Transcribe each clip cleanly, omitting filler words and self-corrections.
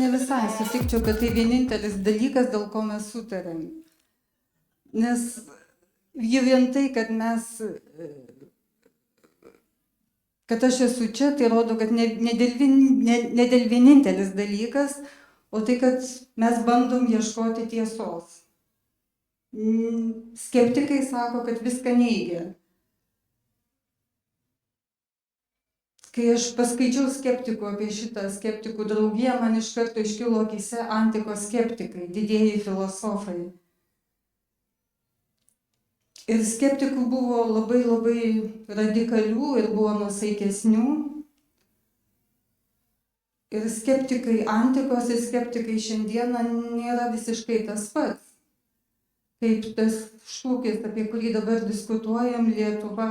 ne visai sutikčiau, kad tai vienintelis dalykas, dėl ko mes sutarėm. Nes jau vien tai, kad aš esu čia, tai rodo, kad ne dėl vienintelis dalykas, o tai, kad mes bandom ieškoti tiesos. Skeptikai sako, kad viską neigia. Kai aš paskaičiau skeptikų apie šitą skeptikų draugiją, man iš karto iškilo akyse antikos skeptikai, didieji filosofai. Ir skeptikų buvo labai radikalių ir buvo nuosaikesnių. Ir skeptikai antikos ir skeptikai šiandieną nėra visiškai tas pats. Kaip tas šūkis, apie kurį dabar diskutuojam, Lietuva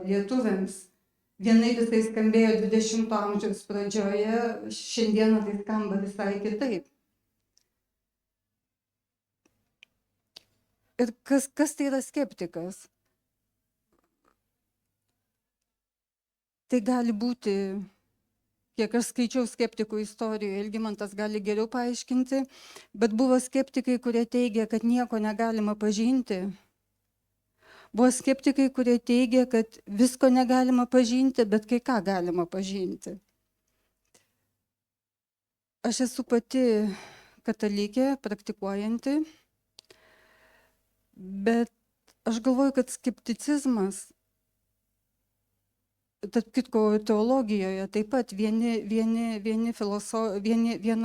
lietuviams. Vienaip jisai skambėjo 20 amžiaus pradžioje, šiandieną tai skamba visai kitaip. Ir kas tai yra skeptikas? Tai gali būti, kiek aš skaičiau skeptikų istorijoje, Algimantas gali geriau paaiškinti, bet buvo skeptikai, kurie teigia, kad nieko negalima pažinti. Buvo skeptikai, kurie teigia, kad visko negalima pažinti, bet kai ką galima pažinti. Aš esu pati katalikė, praktikuojanti, bet aš galvoju, kad skepticizmas, tarp kitko teologijoje taip pat viena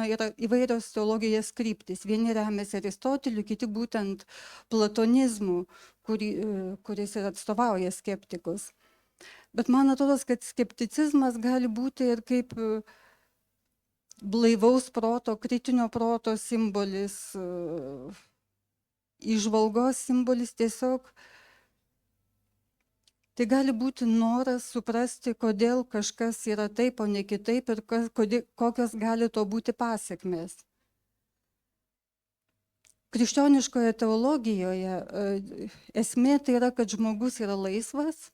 yra įvairios teologijos kryptys. Vieni remiasi Aristoteliu, kiti būtent platonizmu, kuris ir atstovauja skeptikus. Bet man atrodo, kad skepticizmas gali būti ir kaip blaivaus proto, kritinio proto simbolis, įžvalgos simbolis tiesiog. Tai gali būti noras suprasti, kodėl kažkas yra taip, o ne kitaip ir kokios gali to būti pasekmės. Krikščioniškoje teologijoje esmė tai yra, kad žmogus yra laisvas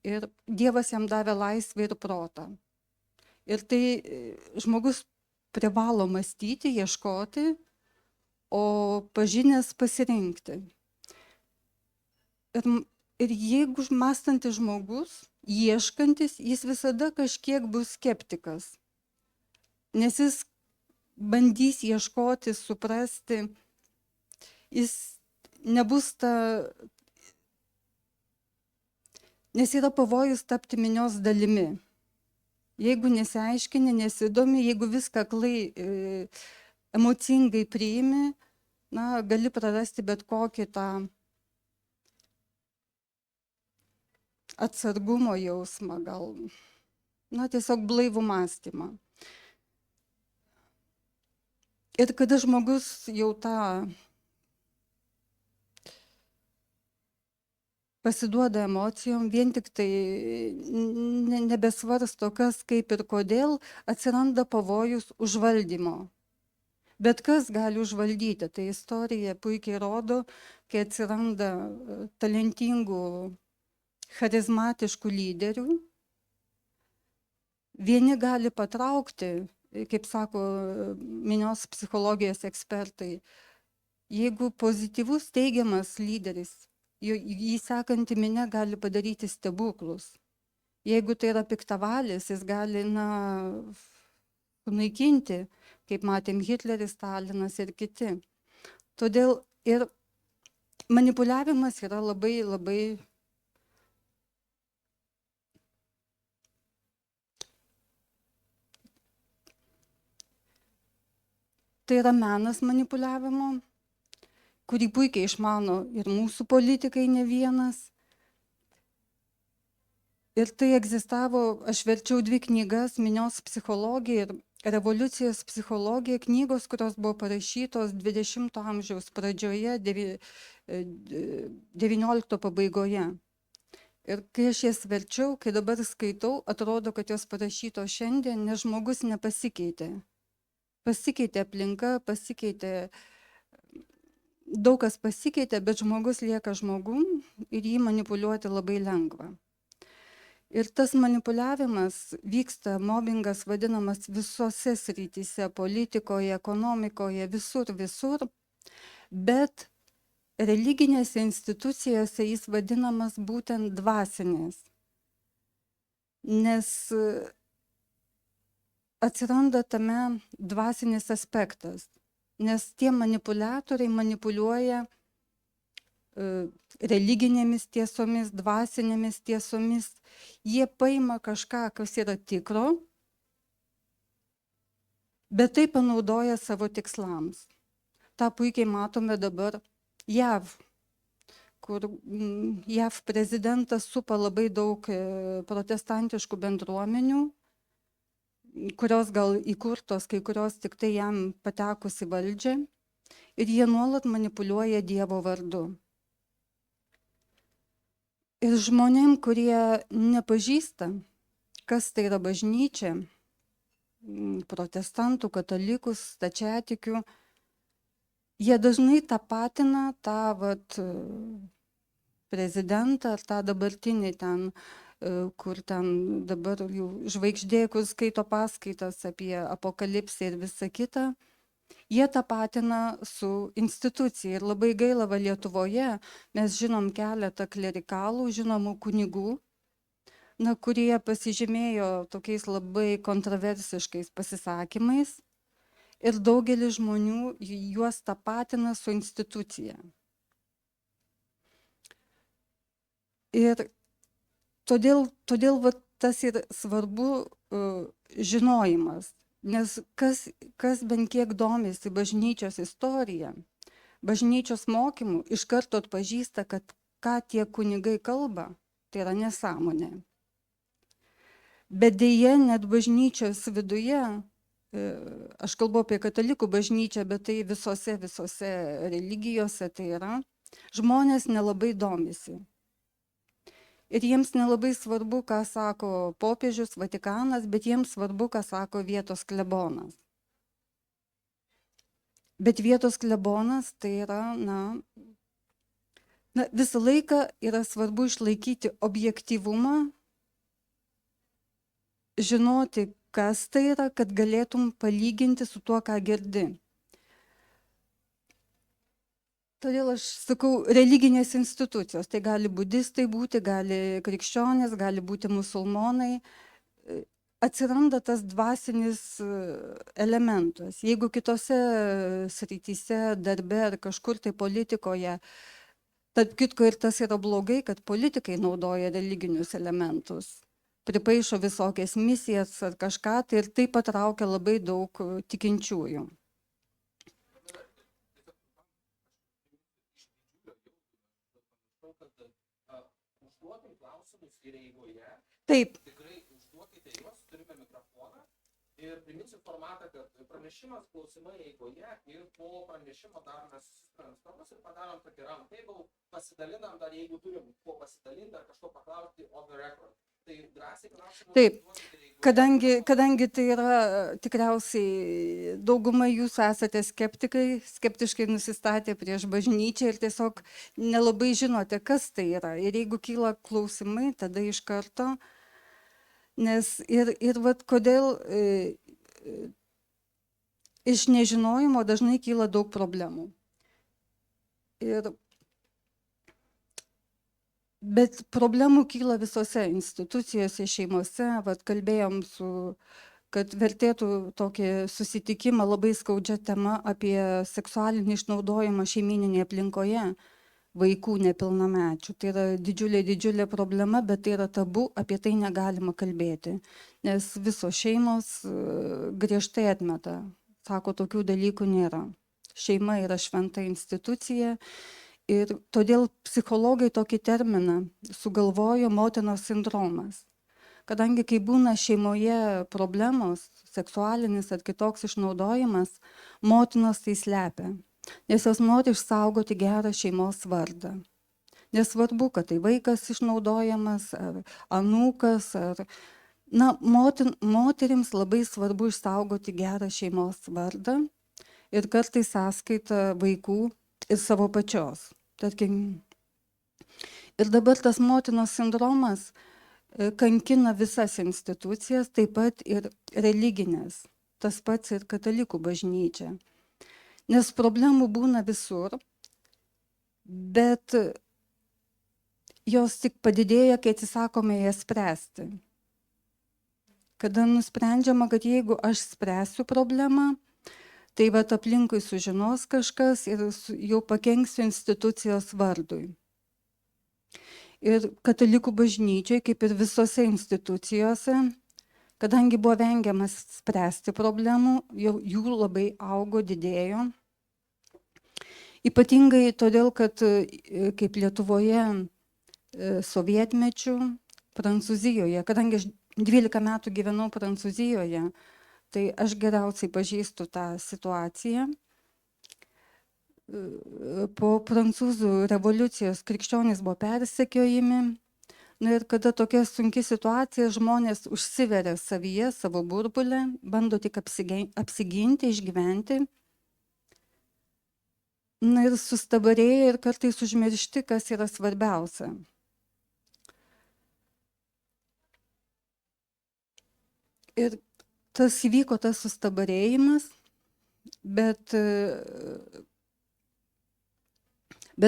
ir Dievas jam davė laisvę ir protą. Ir tai žmogus privalo mąstyti, ieškoti, o pažinęs pasirinkti. Ir jeigu mąstantis žmogus, ieškantis, jis visada kažkiek bus skeptikas. Nes jis bandys ieškoti, suprasti, jis nebus nes yra pavojus tapti minios dalimi. Jeigu nesiaiškini, nesidomi, jeigu viską aklai, emocingai priimi, gali prarasti bet kokį tą atsargumo jausmą, gal, tiesiog blaivų mąstymą. Ir kada žmogus jau pasiduoda emocijom, vien tik tai nebesvarsto, kas, kaip ir kodėl, atsiranda pavojus užvaldymo. Bet kas gali užvaldyti? Tai istorija puikiai rodo, kai atsiranda talentingų, charizmatiškų lyderių. Vieni gali patraukti, kaip sako minios psichologijos ekspertai, jeigu pozityvus, teigiamas lyderis, jį sekanti minia gali padaryti stebuklus. Jeigu tai yra piktavalis, jis gali sunaikinti, kaip matėm Hitleris, Stalinas ir kiti. Todėl ir manipuliavimas yra labai tai yra menas manipuliavimo, kurį puikiai išmano ir mūsų politikai ne vienas. Ir tai egzistavo, aš verčiau 2 knygas, minios psichologija ir revoliucijos psichologija, knygos, kurios buvo parašytos 20 amžiaus pradžioje, 19 pabaigoje. Ir kai aš jas verčiau, kai dabar skaitau, atrodo, kad jos parašytos šiandien, nes žmogus nepasikeitė. Pasikeitė aplinka, daug kas pasikeitė, bet žmogus lieka žmogum ir jį manipuliuoti labai lengva. Ir tas manipuliavimas vyksta, mobbingas vadinamas visose srityse, politikoje, ekonomikoje, visur, bet religinėse institucijose jis vadinamas būtent dvasinės. Nes atsiranda tame dvasinis aspektas, nes tie manipuliatoriai manipuliuoja religinėmis tiesomis, dvasinėmis tiesomis. Jie paima kažką, kas yra tikro, bet tai panaudoja savo tikslams. Ta puikiai matome dabar JAV, kur JAV prezidentas supa labai daug protestantiškų bendruomenių, kurios gal įkurtos, kai kurios tik tai jam patekus į valdžią, ir jie nuolat manipuliuoja Dievo vardu. Ir žmonėm, kurie nepažįsta, kas tai yra bažnyčia, protestantų, katalikus, stačiatikių, jie dažnai tapatina tą prezidentą ar tą dabartinį ten, kur ten dabar jau žvaigždė, kur skaito paskaitas apie apokalipsę ir visą kitą. Jie tapatina su institucija ir labai gaila, va Lietuvoje mes žinom keletą klerikalų, žinomų kunigų, kurie pasižymėjo tokiais labai kontroversiškais pasisakymais ir daugelis žmonių juos tapatina su institucija. Ir todėl va, tas ir svarbu žinojimas. Nes kas bent kiek domisi bažnyčios istorija, bažnyčios mokymų, iš karto atpažįsta, kad ką tie kunigai kalba, tai yra nesąmonė. Bet deja, net bažnyčios viduje, aš kalbu apie katalikų bažnyčią, bet tai visose religijose tai yra, žmonės nelabai domisi. Ir jiems nelabai svarbu, ką sako popiežius, Vatikanas, bet jiems svarbu, ką sako vietos klebonas. Bet vietos klebonas tai yra, visą laiką yra svarbu išlaikyti objektyvumą, žinoti, kas tai yra, kad galėtum palyginti su tuo, ką girdi. Todėl aš sakau, religinės institucijos, tai gali budistai būti, gali krikščionės, gali būti musulmonai, atsiranda tas dvasinis elementas. Jeigu kitose srityse, darbe ar kažkur tai politikoje, tarp kitko ir tas yra blogai, kad politikai naudoja religinius elementus, pripaišo visokias misijas ar kažką, tai ir tai patraukia labai daug tikinčiųjų. Taip. Tikrai užduokite juos, turime mikrofoną ir priminsiu formatą, kad pranešimas, klausimai eigoje ir po pranešimo dar mes susitransportas ir padarom tokį round table, pasidalinam dar, jeigu turim ko pasidalinti ar kažko paklausti on the record. Tai drąsiai klausimus. Taip, kadangi tai yra tikriausiai dauguma jūsų esate skeptikai, skeptiškai nusistatę prieš bažnyčią ir tiesiog nelabai žinote, kas tai yra. Ir jeigu kyla klausimai, tada iš karto. Nes ir vat kodėl iš nežinojimo dažnai kyla daug problemų. Bet problemų kyla visose institucijose, šeimose. Vat kalbėjom kad vertėtų tokį susitikimą labai skaudžia tema apie seksualinį išnaudojimą šeimyninėje aplinkoje vaikų nepilnamečių. Tai yra didžiulė problema, bet tai yra tabu, apie tai negalima kalbėti. Nes visos šeimos griežtai atmeta. Sako, tokių dalykų nėra. Šeima yra šventa institucija. Ir todėl psichologai tokį terminą sugalvojo motinos sindromas. Kadangi kai būna šeimoje problemos, seksualinis ar kitoks išnaudojimas, motinos tai slepia. Nes jos nori išsaugoti gerą šeimos vardą. Nesvarbu, kad tai vaikas išnaudojamas, ar anūkas, moterims labai svarbu išsaugoti gerą šeimos vardą ir kartais sąskaitą vaikų ir savo pačios. Tarkim. Ir dabar tas motinos sindromas kankina visas institucijas, taip pat ir religinės, tas pats ir katalikų bažnyčia. Nes problemų būna visur, bet jos tik padidėja, kai atsisakome jas spręsti. Kada nusprendžiama, kad jeigu aš spręsiu problemą, tai vat aplinkui sužinos kažkas ir jau pakenksiu institucijos vardui. Ir katalikų bažnyčiai, kaip ir visose institucijose, kadangi buvo vengiamas spręsti problemų, jų labai augo, didėjo. Ypatingai todėl, kad kaip Lietuvoje sovietmečių, Prancūzijoje, kadangi aš 12 metų gyvenau Prancūzijoje, tai aš geriausiai pažįstu tą situaciją. Po prancūzų revoliucijos krikščionys buvo persekiojami. Na ir kada tokia sunki situacija, žmonės užsiveria savyje, savo burbulę, bando tik apsiginti, išgyventi. Na ir sustabarėja ir kartais užmiršti, kas yra svarbiausia. Ir tas įvyko, tas sustabarėjimas, bet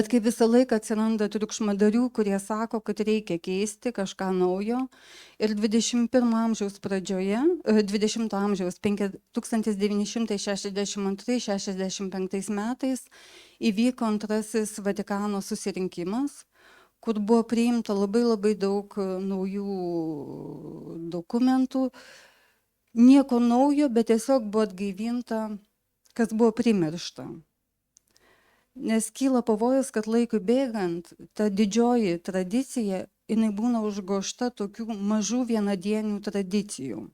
kaip visą laiką atsiranda triukšmadarių, kurie sako, kad reikia keisti kažką naujo. Ir 21 amžiaus pradžioje, 20 amžiaus 1962-65 metais įvyko antrasis Vatikano susirinkimas, kur buvo priimta labai daug naujų dokumentų. Nieko naujo, bet tiesiog buvo atgaivinta, kas buvo primiršta. Nes kyla pavojus, kad laikui bėgant, ta didžioji tradicija, jinai būna užgožta tokių mažų vienadienių tradicijų.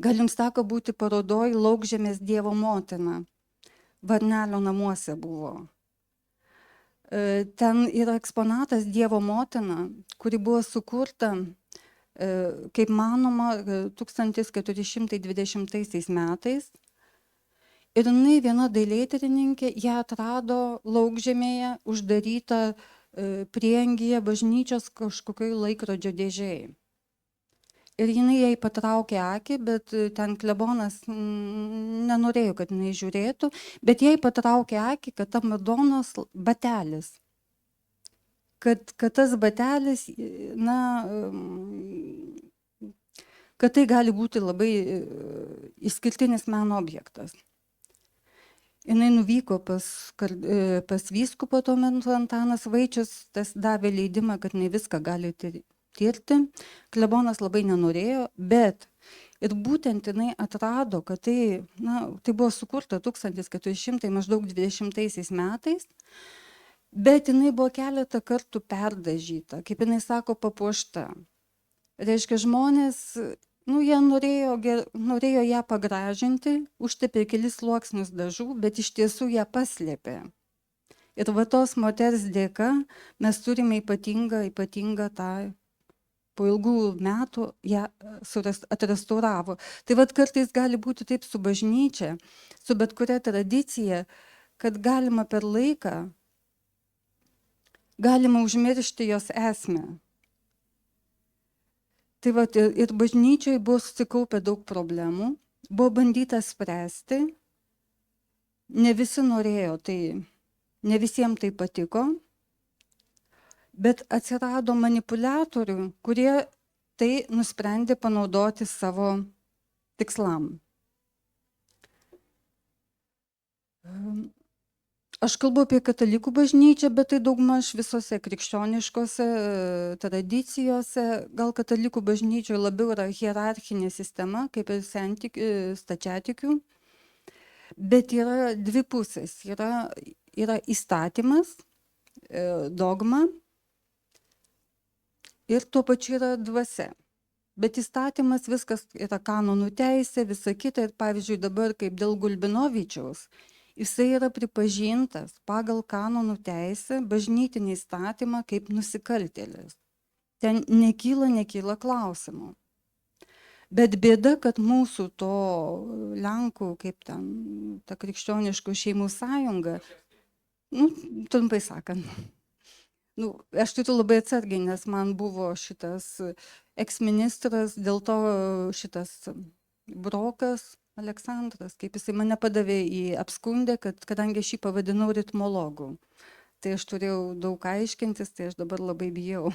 Gal jums teko būti parodoj Laukžemės Dievo motina. Varnelio namuose buvo. Ten yra eksponatas Dievo motina, kuri buvo sukurta, kaip manoma, 1420 metais. Ir jinai viena dailėtyrininkė ją atrado Laukžemėje uždarytą prieangyje bažnyčios kažkokioj laikrodžio dėžėj. Ir jinai jai patraukė akį, bet ten klebonas nenorėjo, kad jinai žiūrėtų, bet jai patraukė akį, kad ta Madonos batelis. Kad tas batelis, kad tai gali būti labai išskirtinis meno objektas. Jinai nuvyko pas vyskupą tuo metu Antanas Vaičius, tas davė leidimą, kad jinai viską gali tirti. Klebonas labai nenorėjo, bet ir būtent jinai atrado, kad tai buvo sukurta 1420 metais, bet jinai buvo keletą kartų perdažyta, kaip jinai sako, papuošta. Reiškia, žmonės jie norėjo ją pagražinti, užtepė kelis sluoksnius dažų, bet iš tiesų ją paslėpė. Ir va tos moters dėka mes turime ypatingą tą, po ilgų metų ją atrestauravo. Tai vat kartais gali būti taip su bažnyčia, su bet kuria tradicija, kad galima per laiką, galima užmiršti jos esmę. Tai vat, ir bažnyčiai buvo susikaupę daug problemų, buvo bandyta spręsti, ne visi norėjo, ne visiems tai patiko, bet atsirado manipuliatorių, kurie tai nusprendė panaudoti savo tikslam. Aš kalbu apie katalikų bažnyčią, bet tai daugmaž visose krikščioniškose tradicijose. Gal katalikų bažnyčioje labiau yra hierarchinė sistema, kaip ir stačiatikių. Bet yra dvi pusės. Yra įstatymas, dogma ir tuo pačiu yra dvasia. Bet įstatymas viskas yra kanonų teisė, visa kita. Ir pavyzdžiui dabar kaip dėl Gulbinovičiaus. Jisai yra pripažintas pagal kanonų teisę, bažnytinį įstatymą kaip nusikaltėlis. Ten nekyla klausimų. Bet bėda, kad mūsų to Lenkų, kaip ten, ta krikščioniškų šeimų sąjunga, trumpai sakant, Aš turiu labai atsargiai, nes man buvo šitas eksministras, dėl to šitas Brokas Aleksandras, kaip jisai mane padavė į apskundę, kad kadangi aš jį pavadinau ritmologu, tai aš turėjau daug aiškintis, tai aš dabar labai bijau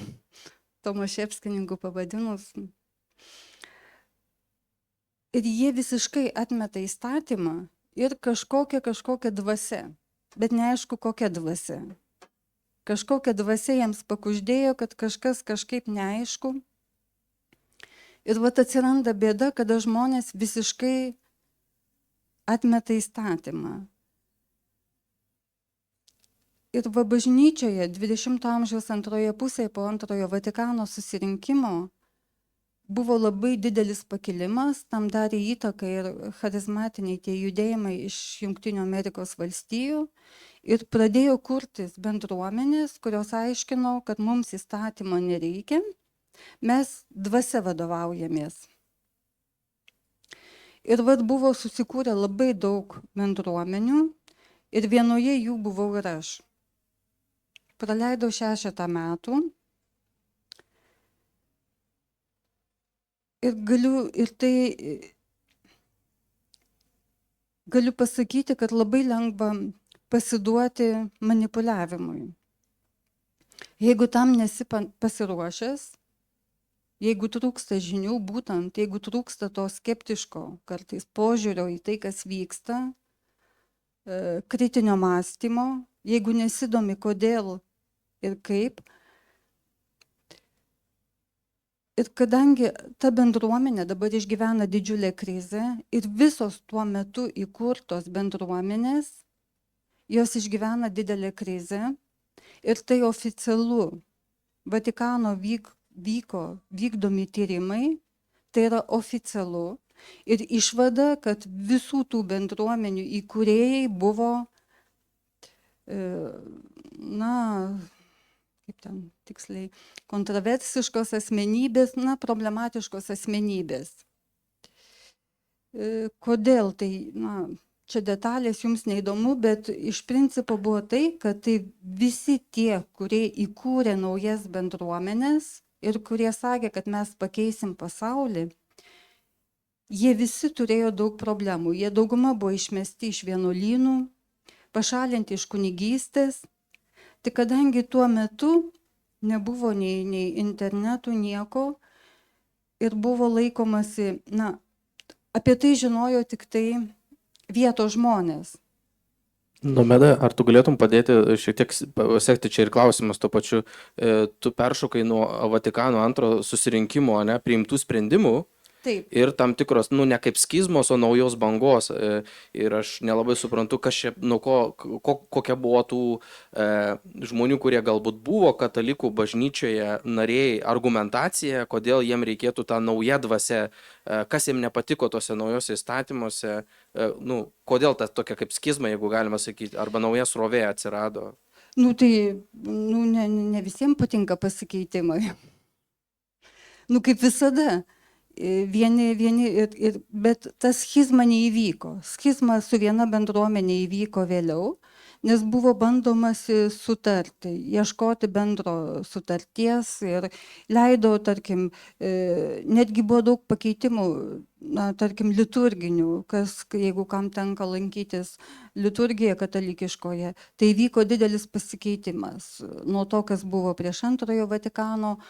Tomaševskininkų pavadinus. Ir jie visiškai atmeta įstatymą ir kažkokia dvasia, bet neaišku kokia dvasia. Kažkokia dvasia jiems pakuždėjo, kad kažkas kažkaip neaišku. Ir vat atsiranda bėda, kada žmonės visiškai atmeta įstatymą. Ir va bažnyčioje 20 amžiaus antroje pusėje po antrojo Vatikano susirinkimo buvo labai didelis pakilimas, tam darė įtaką ir charizmatiniai tie judėjimai iš Jungtinių Amerikos valstijų ir pradėjo kurtis bendruomenės, kurios aiškino, kad mums įstatymo nereikia, mes dvasia vadovaujamės. Ir vat buvo susikūrę labai daug bendruomenių ir vienoje jų buvau ir aš. Praleidau 6 metų ir galiu pasakyti, kad labai lengva pasiduoti manipuliavimui. Jeigu tam nesi pasiruošęs, jeigu trūksta žinių, būtent jeigu trūksta to skeptiško kartais požiūrio į tai, kas vyksta, kritinio mąstymo, jeigu nesidomi kodėl ir kaip. Ir kadangi ta bendruomenė dabar išgyvena didžiulę krizę ir visos tuo metu įkurtos bendruomenės, jos išgyvena didelę krizę ir tai oficialu. Vatikano vykdomi tyrimai, tai yra oficialu. Ir išvada, kad visų tų bendruomenių įkūrėjai buvo, kaip ten tiksliai, kontroversiškos asmenybės, problematiškos asmenybės. Kodėl tai, čia detalės jums neįdomu, bet iš principo buvo tai, kad tai visi tie, kurie įkūrė naujas bendruomenės ir kurie sakė, kad mes pakeisim pasaulį, jie visi turėjo daug problemų. Jie dauguma buvo išmesti iš vienuolynų, pašalinti iš kunigystės. Tik kadangi tuo metu nebuvo nei internetų, nieko ir buvo laikomasi, apie tai žinojo tik tai vietos žmonės. Nomeda, ar tu galėtum padėti šiek tiek sekti čia ir klausimas tuo pačiu, tu peršokai nuo Vatikano antro susirinkimo, priimtų sprendimų. Taip. Ir tam tikros, ne kaip skizmos, o naujos bangos. Ir aš nelabai suprantu, kas čia, kokia buvo tų žmonių, kurie galbūt buvo katalikų bažnyčioje nariai, argumentacija, kodėl jiem reikėtų tą naują dvasią, kas jiem nepatiko tose naujose įstatymuose, kodėl ta tokia kaip skizma, jeigu galima sakyti, arba nauja srovė atsirado. Ne visiems patinka pasikeitimai. Kaip visada. Vieni, bet ta schizma neįvyko. Schizma su viena bendruomenė įvyko vėliau, nes buvo bandomasi sutarti, ieškoti bendro sutarties ir leido, tarkim, netgi buvo daug pakeitimų, tarkim, liturginių, jeigu kam tenka lankytis liturgiją katalikiškoje, tai vyko didelis pasikeitimas nuo to, kas buvo prieš antrojo Vatikano,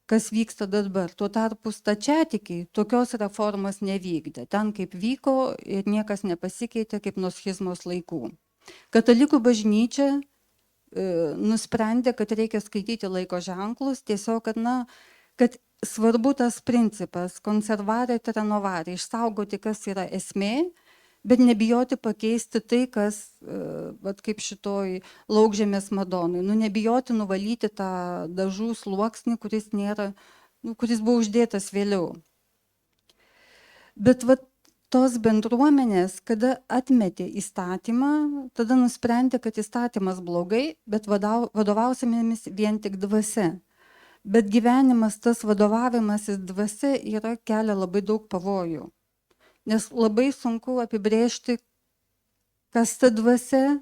kas vyksta dabar. Tuo tarpu stačiatikiai tokios reformos nevykdė. Ten kaip vyko ir niekas nepasikeitė kaip nuo schizmos laikų. Katalikų bažnyčia nusprendė, kad reikia skaityti laiko ženklus, tiesiog, kad svarbu tas principas konservare et renovare, išsaugoti, kas yra esmė, bet nebijoti pakeisti tai, kas, kaip šitoj Laukžemės Madonai, nebijoti nuvalyti tą dažų sluoksnį, kuris nėra, kuris buvo uždėtas vėliau. Bet tos bendruomenės, kada atmetė įstatymą, tada nusprendė, kad įstatymas blogai, bet vadovausimėmis vien tik dvasia. Bet gyvenimas, tas vadovavimasis dvasia kelia labai daug pavojų. Nes labai sunku apibrėžti, kas ta dvasia,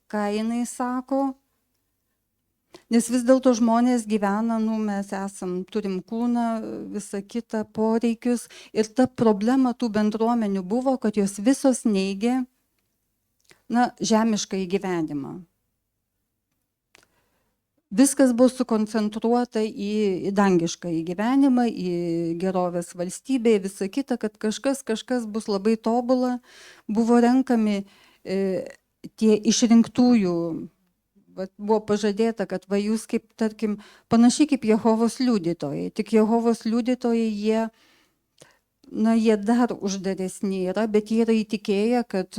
ką jinai sako. Nes vis dėlto žmonės gyvena, mes turim kūną, visą kitą, poreikius. Ir ta problema tų bendruomenių buvo, kad jos visos neigė, žemišką gyvenimą. Viskas buvo sukoncentruota į dangišką gyvenimą, į gerovės valstybę, į visą kitą, kad kažkas bus labai tobula. Buvo renkami tie išrinktųjų. Buvo pažadėta, kad jūs kaip, tarkim, panašiai kaip Jehovos liudytojai. Tik Jehovos liudytojai, jie dar uždaresni yra, bet jie yra įtikėję, kad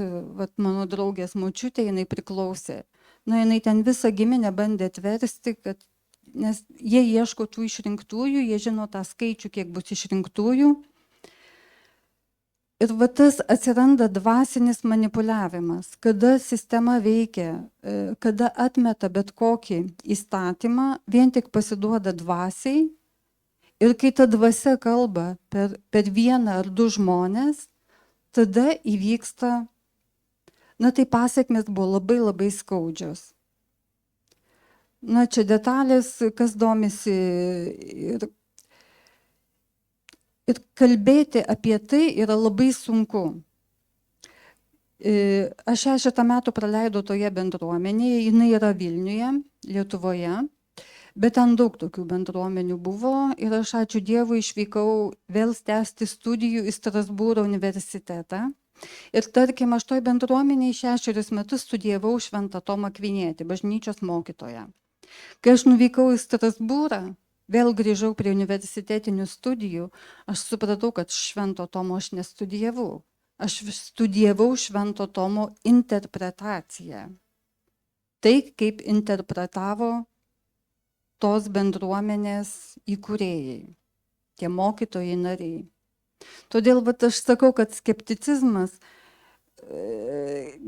mano draugės močiutė, jinai priklausė. Jinai ten visą giminę bandė atversti, nes jie ieško tų išrinktųjų, jie žino tą skaičių, kiek bus išrinktųjų. Ir tas atsiranda dvasinis manipuliavimas, kada sistema veikia, kada atmeta bet kokį įstatymą, vien tik pasiduoda dvasiai. Ir kai ta dvasia kalba per vieną ar du žmonės, tada įvyksta, tai pasekmės buvo labai labai skaudžios. Čia detalės, kas domisi ir kalbėti apie tai yra labai sunku. Aš 6 metų praleidau toje bendruomenėje, jinai yra Vilniuje, Lietuvoje, bet ten daug tokių bendruomenių buvo ir aš, ačiū Dievui, išvykau vėl tęsti studijų į Strasbūro universitetą. Ir tarkim, aš toj bendruomenėje 6 metus studijavau Šventą Tomą Akvinietį, bažnyčios mokytoją. Kai aš nuvykau į Strasbūrą, vėl grįžau prie universitetinių studijų, aš supratau, kad Švento Tomo aš nestudijavau. Aš studijavau Švento Tomo interpretaciją. Tai, kaip interpretavo tos bendruomenės įkūrėjai, tie mokytojai nariai. Todėl aš sakau, kad skepticizmas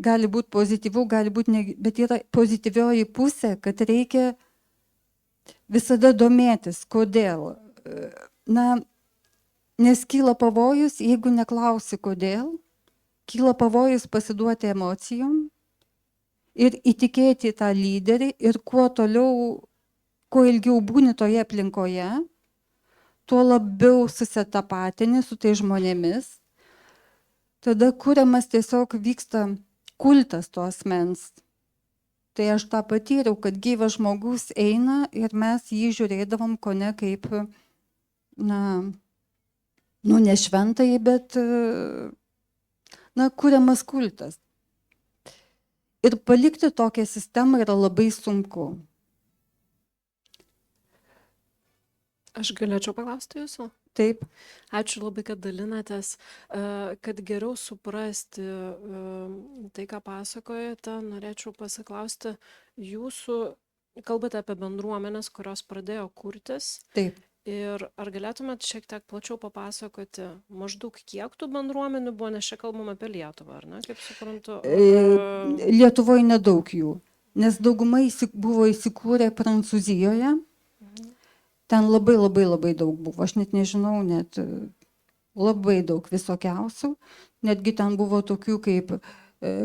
gali būti pozityvų, gali būti, bet yra pozityvioji pusė, kad reikia visada domėtis, kodėl. Nes kyla pavojus, jeigu neklausi kodėl, kyla pavojus pasiduoti emocijom ir įtikėti tą lyderį ir kuo toliau, kuo ilgiau būni toje aplinkoje, tuo labiau susitapatini su tai žmonėmis, tada kuriamas tiesiog vyksta kultas to asmens. Tai aš tą patyriau, kad gyvas žmogus eina ir mes jį žiūrėdavom kone kaip, ne šventai, bet, kuriamas kultas. Ir palikti tokią sistemą yra labai sunku. Aš galėčiau paklausti jūsų? Taip. Ačiū labai, kad dalinatės. Kad geriau suprasti tai, ką pasakojate, norėčiau pasiklausti jūsų, kalbate apie bendruomenės, kurios pradėjo kurtis. Taip. Ir ar galėtumėt šiek tiek plačiau papasakoti, maždaug kiek tų bendruomenių buvo, nes čia kalbam apie Lietuvą, ar ne, kaip suprantu? Lietuvoje nedaug jų, nes dauguma buvo įsikūrę Prancūzijoje. Ten labai labai labai daug buvo, aš net nežinau, net labai daug visokiausių. Netgi ten buvo tokių kaip,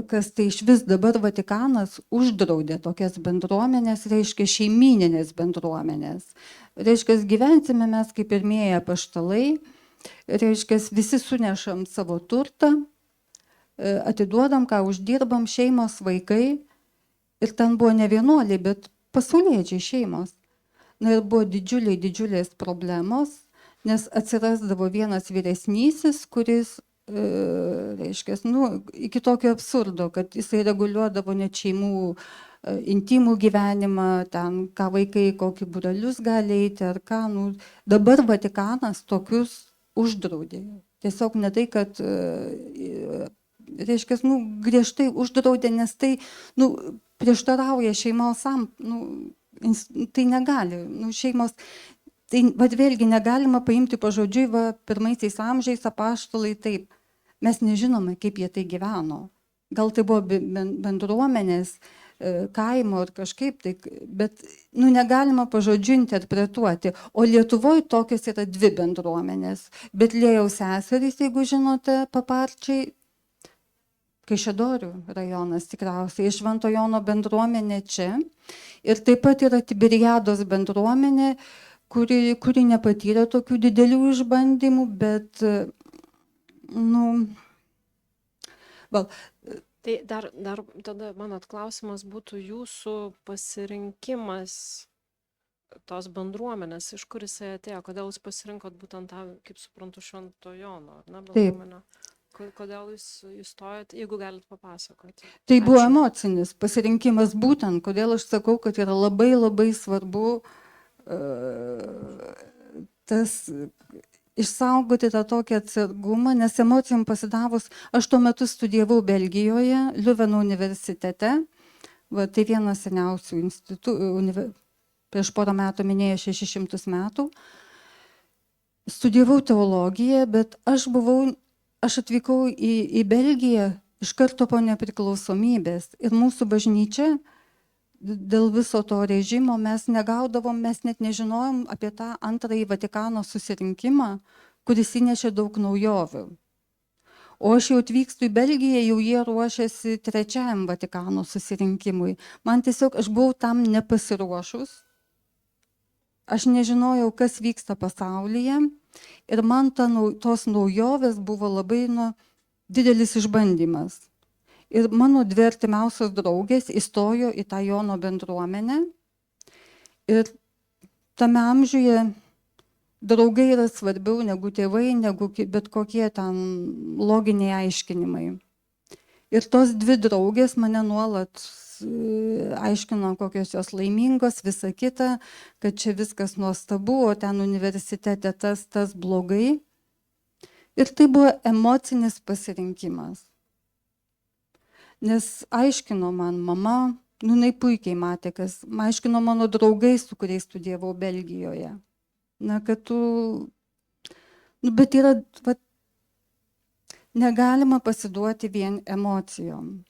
kas tai iš vis dabar Vatikanas uždraudė tokias bendruomenės, reiškia šeimyninės bendruomenės. Reiškia, gyvensime mes kaip pirmieji apaštalai, reiškia, visi sunešam savo turtą, atiduodam, ką uždirbam, šeimos, vaikai. Ir ten buvo ne vienuoliai, bet pasauliečiai šeimos. Ir buvo didžiulės problemos, nes atsirasdavo vienas vyresnysis, kuris, reiškia, iki tokio absurdo, kad jisai reguliuodavo net šeimų intimų gyvenimą, ten, ką vaikai, kokį būrelius gali eiti, ar ką. Dabar Vatikanas tokius uždraudė. Tiesiog ne tai, kad, reiškia, griežtai uždraudė, nes tai, prieštarauja šeimos tai negali, šeimos, tai vėlgi negalima paimti pažodžiui, pirmaisiais amžiais apaštalai taip, mes nežinome, kaip jie tai gyveno. Gal tai buvo bendruomenės, kaimo ar kažkaip, tai, bet negalima pažodžiui interpretuoti. O Lietuvoje tokios yra 2 bendruomenės. Betliejaus seserys, jeigu žinote, paparčiai, Kaišiadorių rajonas tikriausiai, Švento Jono bendruomenė čia. Ir taip pat yra Tiberiados bendruomenė, kuri nepatyrė tokių didelių išbandymų, bet, Tai dar tada mano klausimas būtų jūsų pasirinkimas tos bendruomenės, iš kur jisai atėjo, kodėl jūs pasirinkot būtent tą, kaip suprantu, Švento Jono, ar ne, bendruomenę? Kodėl jūs įstojot, jeigu galit papasakoti? Tai buvo Ačiū. emocinis pasirinkimas būtent, kodėl aš sakau, kad yra labai labai svarbu tas išsaugoti tą tokį atsargumą, nes emocijom pasidavus, aš tuo metu studijavau Belgijoje, Liuveno universitete, tai vienas seniausių institutų, prieš porą metų minėjo 600 metų. Studijavau teologiją, bet aš atvykau į Belgiją iš karto po nepriklausomybės ir mūsų bažnyčia dėl viso to režimo mes negaudavom, mes net nežinojom apie tą antrąjį Vatikano susirinkimą, kuris įnešė daug naujovių. O aš jau atvykstu į Belgiją, jau jie ruošiasi trečiajam Vatikano susirinkimui. Man tiesiog, aš buvau tam nepasiruošus, aš nežinojau, kas vyksta pasaulyje ir man tos naujovės buvo labai didelis išbandymas. Ir mano dvi artimiausios draugės įstojo į tą Jono bendruomenę ir tame amžiuje draugai yra svarbiau negu tėvai, negu bet kokie ten loginiai aiškinimai. Ir tos dvi draugės mane nuolat aiškino, kokios jos laimingos, visa kita, kad čia viskas nuostabu, o ten universitete tas blogai. Ir tai buvo emocinis pasirinkimas. Nes aiškino man mama, jinai puikiai matė, aiškino mano draugai, su kuriais studijavau Belgijoje. Kad bet yra, negalima pasiduoti vien emocijom.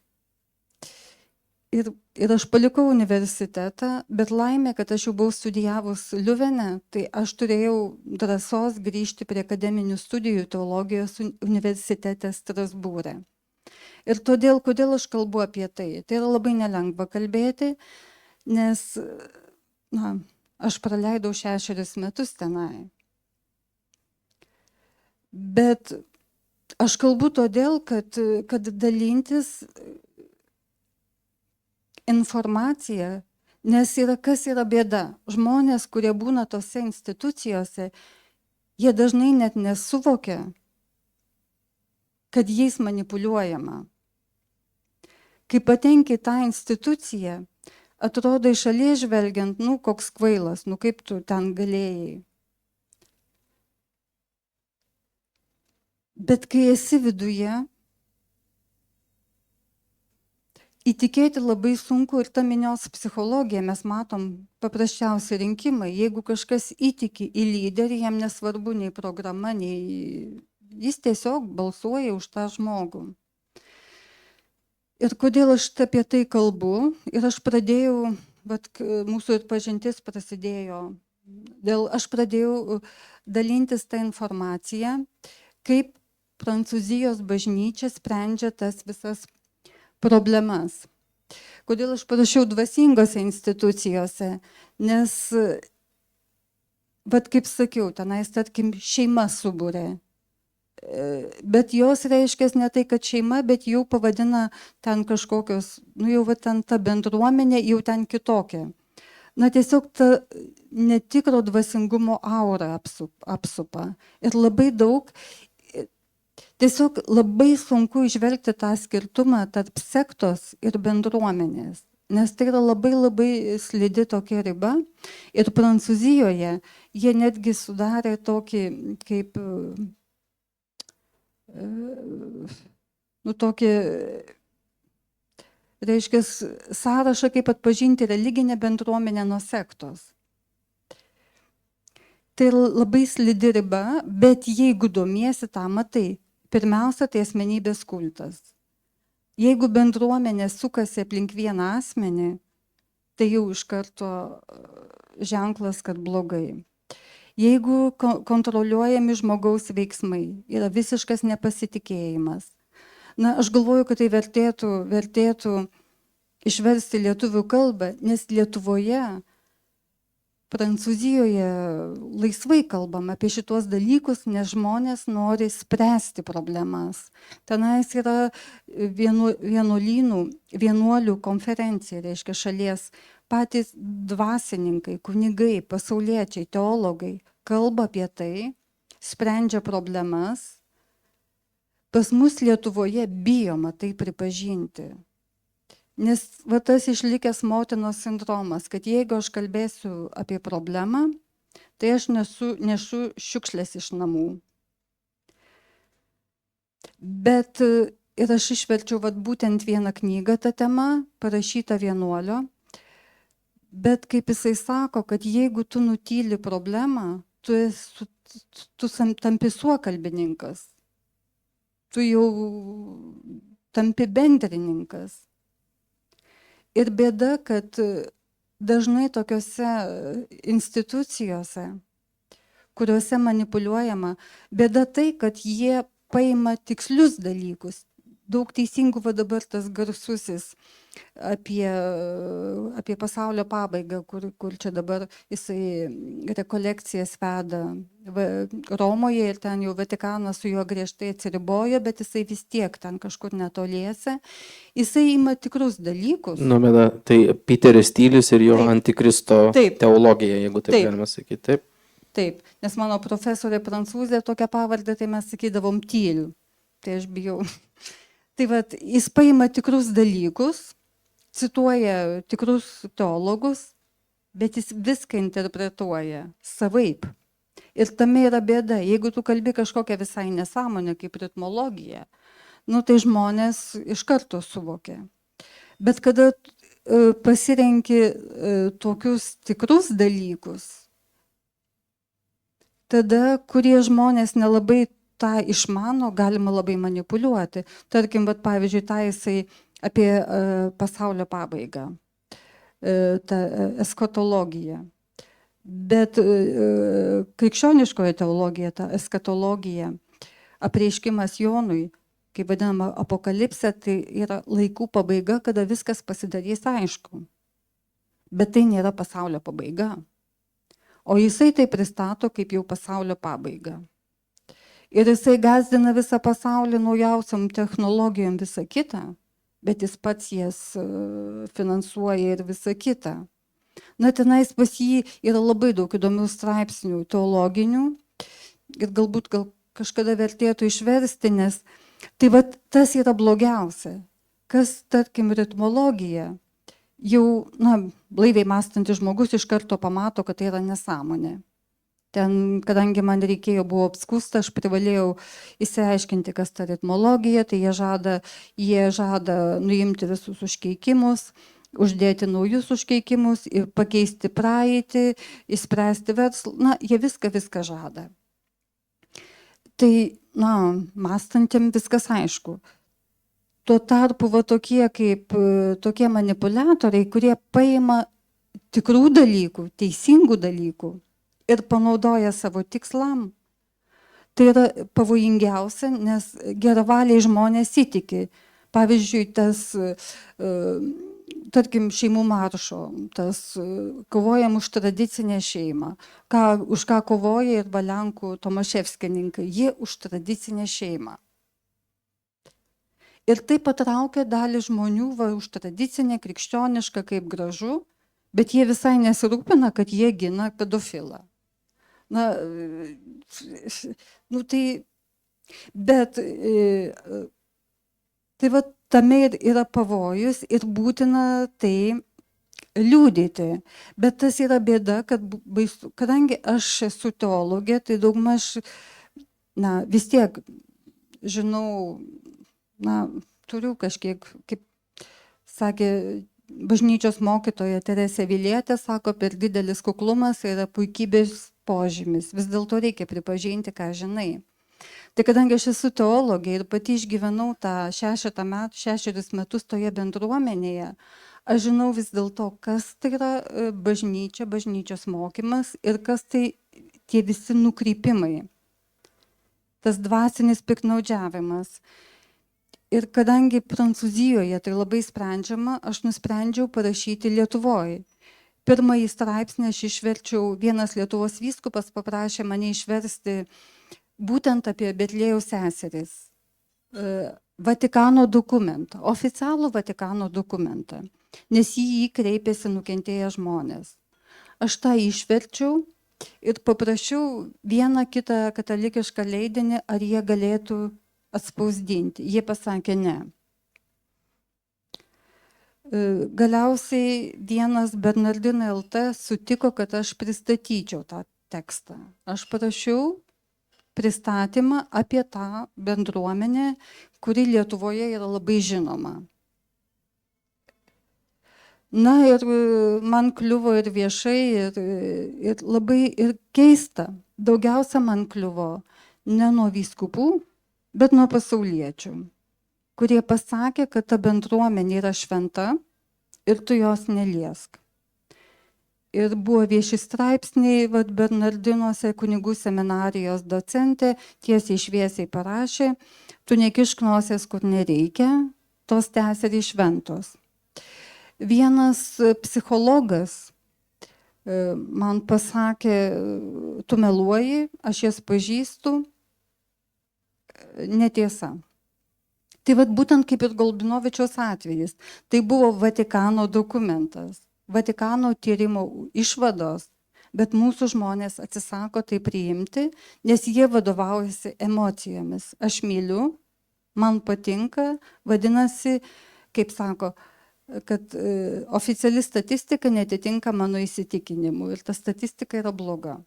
Ir aš palikau universitetą, bet laimė, kad aš jau buvau studijavus Liuvene, tai aš turėjau drąsos grįžti prie akademinių studijų teologijos universitete Strasbūre. Ir todėl, kodėl aš kalbu apie tai? Tai yra labai nelengva kalbėti, nes aš praleidau 6 metus tenai. Bet aš kalbu todėl, kad dalintis informacija, nes kas yra bėda. Žmonės, kurie būna tose institucijose, jie dažnai net nesuvokia, kad jais manipuliuojama. Kai patenki tą instituciją, atrodo iš šalies žvelgiant, koks kvailas, kaip tu ten galėjai. Bet kai esi viduje, įtikėti labai sunku ir ta minios psichologija, mes matom paprasčiausi rinkimai. Jeigu kažkas įtiki į lyderį, jam nesvarbu nei programa, nei jis tiesiog balsuoja už tą žmogų. Ir kodėl aš apie tai kalbu? Ir aš pradėjau, mūsų ir pažintis prasidėjo, aš pradėjau dalintis tą informaciją, kaip Prancūzijos bažnyčia sprendžia tas visas problemas. Kodėl aš parašiau dvasingose institucijose? Nes, kaip sakiau, tenais, tarkim, šeima subūrė. Bet jos reiškia ne tai, kad šeima, bet jau pavadina ten kažkokios, jau ten ta bendruomenė, jau ten kitokia. Tiesiog ta netikro dvasingumo aura apsupa. Ir labai daug, tiesiog labai sunku išvelgti tą skirtumą tarp sektos ir bendruomenės. Nes tai yra labai labai slidi tokia riba. Ir Prancūzijoje jie netgi sudarė tokį kaip tokį, reiškia, sąrašą, kaip atpažinti religinę bendruomenę nuo sektos. Tai labai slidi riba, bet jeigu domiesi tą matai, pirmiausia, tai asmenybės kultas. Jeigu bendruomenė sukasi aplink vieną asmenį, tai jau iš karto ženklas, kad blogai. Jeigu kontroliuojami žmogaus veiksmai, yra visiškas nepasitikėjimas, Na, aš galvoju, kad tai vertėtų išversti lietuvių kalbą, nes Lietuvoje, Prancūzijoje laisvai kalbam apie šitos dalykus, nes žmonės nori spręsti problemas. Tenais yra vienuolių konferencija, reiškia šalies patys dvasininkai, kunigai, pasauliečiai, teologai kalba apie tai, sprendžia problemas. Pas mus Lietuvoje bijoma tai pripažinti. Nes va tas išlikęs motinos sindromas, kad jeigu aš kalbėsiu apie problemą, tai aš nešu šiukšlės iš namų. Bet ir aš išverčiau vat būtent vieną knygą tą temą, parašytą vienuolio, bet kaip jisai sako, kad jeigu tu nutyli problemą, tu tampi suokalbininkas, tu jau tampi bendrininkas. Ir bėda, kad dažnai tokiose institucijose, kuriuose manipuliuojama, bėda tai, kad jie paima tikslius dalykus. Daug teisingų va dabar tas garsusis apie pasaulio pabaigą, kur čia dabar jisai rekolekcijas veda Romoje ir ten jau Vatikanas su juo griežtai atsiribojo, bet jisai vis tiek ten kažkur netoliese. Jisai ima tikrus dalykus. Tai Piteris Tylis ir jo Taip. Antikristo Taip. teologija, jeigu taip Taip. galima sakyti. Taip. Taip, nes mano profesorė prancūzė tokią pavardę, tai mes sakydavom Tyl. Tai aš bijau. Tai vat, jis paima tikrus dalykus, cituoja tikrus teologus, bet jis viską interpretuoja savaip. Ir tame yra bėda. Jeigu tu kalbi kažkokią visai nesąmonę kaip ritmologija, tai žmonės iš karto suvokia. Bet kada pasirenki tokius tikrus dalykus, tada, kurie žmonės nelabai tą išmano, galima labai manipuliuoti. Tarkim, vat, pavyzdžiui, jisai apie pasaulio pabaigą, tą eskatologiją. Bet krikščioniškoje teologija, ta eskatologija, apreiškimas Jonui, kaip vadinama apokalipsė, tai yra laikų pabaiga, kada viskas pasidarys aišku. Bet tai nėra pasaulio pabaiga. O jisai tai pristato kaip jau pasaulio pabaigą. Ir jisai gazdina visą pasaulį naujausiam technologijom visą kitą, bet jis pats jas finansuoja ir visą kitą. Tenais pas jį yra labai daug įdomių straipsnių teologinių ir galbūt kažkada vertėtų išversti, nes tai vat, tas yra blogiausia. Kas, tarkim, ritmologija, jau blaiviai mąstantis žmogus iš karto pamato, kad tai yra nesąmonė. Ten, kadangi man reikėjo, buvo apskūsta, aš privalėjau įsiaiškinti, kas ta ritmologija, tai jie žada nuimti visus užkeikimus, uždėti naujus užkeikimus ir pakeisti praeitį, įspręsti verslą, jie viską žada. Tai, mąstantiem viskas aišku. Tuo tarpu tokie manipuliatoriai, kurie paima tikrų dalykų, teisingų dalykų, ir panaudoja savo tikslam. Tai yra pavojingiausia, nes geravaliai žmonės įtiki. Pavyzdžiui, tarkim, šeimų maršo, kovojam už tradicinę šeimą. Už ką kovoja ir Lenkų Tomaševskininkai? Jie už tradicinę šeimą. Ir tai patraukia dalį žmonių už tradicinę, krikščionišką, kaip gražu, bet jie visai nesirūpina, kad jie gina pedofilą. Tai va tame yra pavojus ir būtina tai liūdėti. Bet tas yra bėda, kad baisu, kadangi aš esu teologė, tai daugmaž, vis tiek žinau, turiu kažkiek, kaip sakė bažnyčios mokytoja Teresė Vilietė, sako, per didelis kuklumas yra puikybės požymis. Vis dėlto reikia pripažinti, ką žinai. Tai kadangi aš esu teologė ir pati išgyvenau tą 6 metus toje bendruomenėje, aš žinau vis dėlto, kas tai yra bažnyčia, bažnyčios mokymas ir kas tai tie visi nukrypimai. Tas dvasinis piktnaudžiavimas. Ir kadangi Prancūzijoje tai labai sprendžiama, aš nusprendžiau parašyti Lietuvoje. Pirmąjį straipsnį aš išverčiau, vienas Lietuvos vyskupas paprašė mane išversti būtent apie Betliejaus seseris. Vatikano dokumentą, oficialų Vatikano dokumentą, nes jį kreipėsi nukentėję žmonės. Aš tą išverčiau ir paprašiau vieną kitą katalikišką leidinį, ar jie galėtų atspausdinti. Jie pasakė ne. Galiausiai vienas Bernardinai LT sutiko, kad aš pristatyčiau tą tekstą. Aš parašiau pristatymą apie tą bendruomenę, kuri Lietuvoje yra labai žinoma. Na ir man kliuvo ir viešai, ir labai ir keista. Daugiausia man kliuvo ne nuo vyskupų, bet nuo pasauliečių, kurie pasakė, kad ta bendruomenė yra šventa ir tu jos neliesk. Ir buvo vieši straipsniai, Bernardinuose kunigų seminarijos docentė tiesiai šviesiai parašė, tu nekišk nosies, kur nereikia, tos seserys šventos. Vienas psichologas man pasakė, tu meluoji, aš jas pažįstu, netiesa. Tai vat būtent kaip ir Goldinovičiaus atvejis, tai buvo Vatikano dokumentas, Vatikano tyrimo išvados, bet mūsų žmonės atsisako tai priimti, nes jie vadovaujasi emocijomis. Aš myliu, man patinka, vadinasi, kaip sako, kad oficiali statistika netitinka mano įsitikinimų ir ta statistika yra bloga.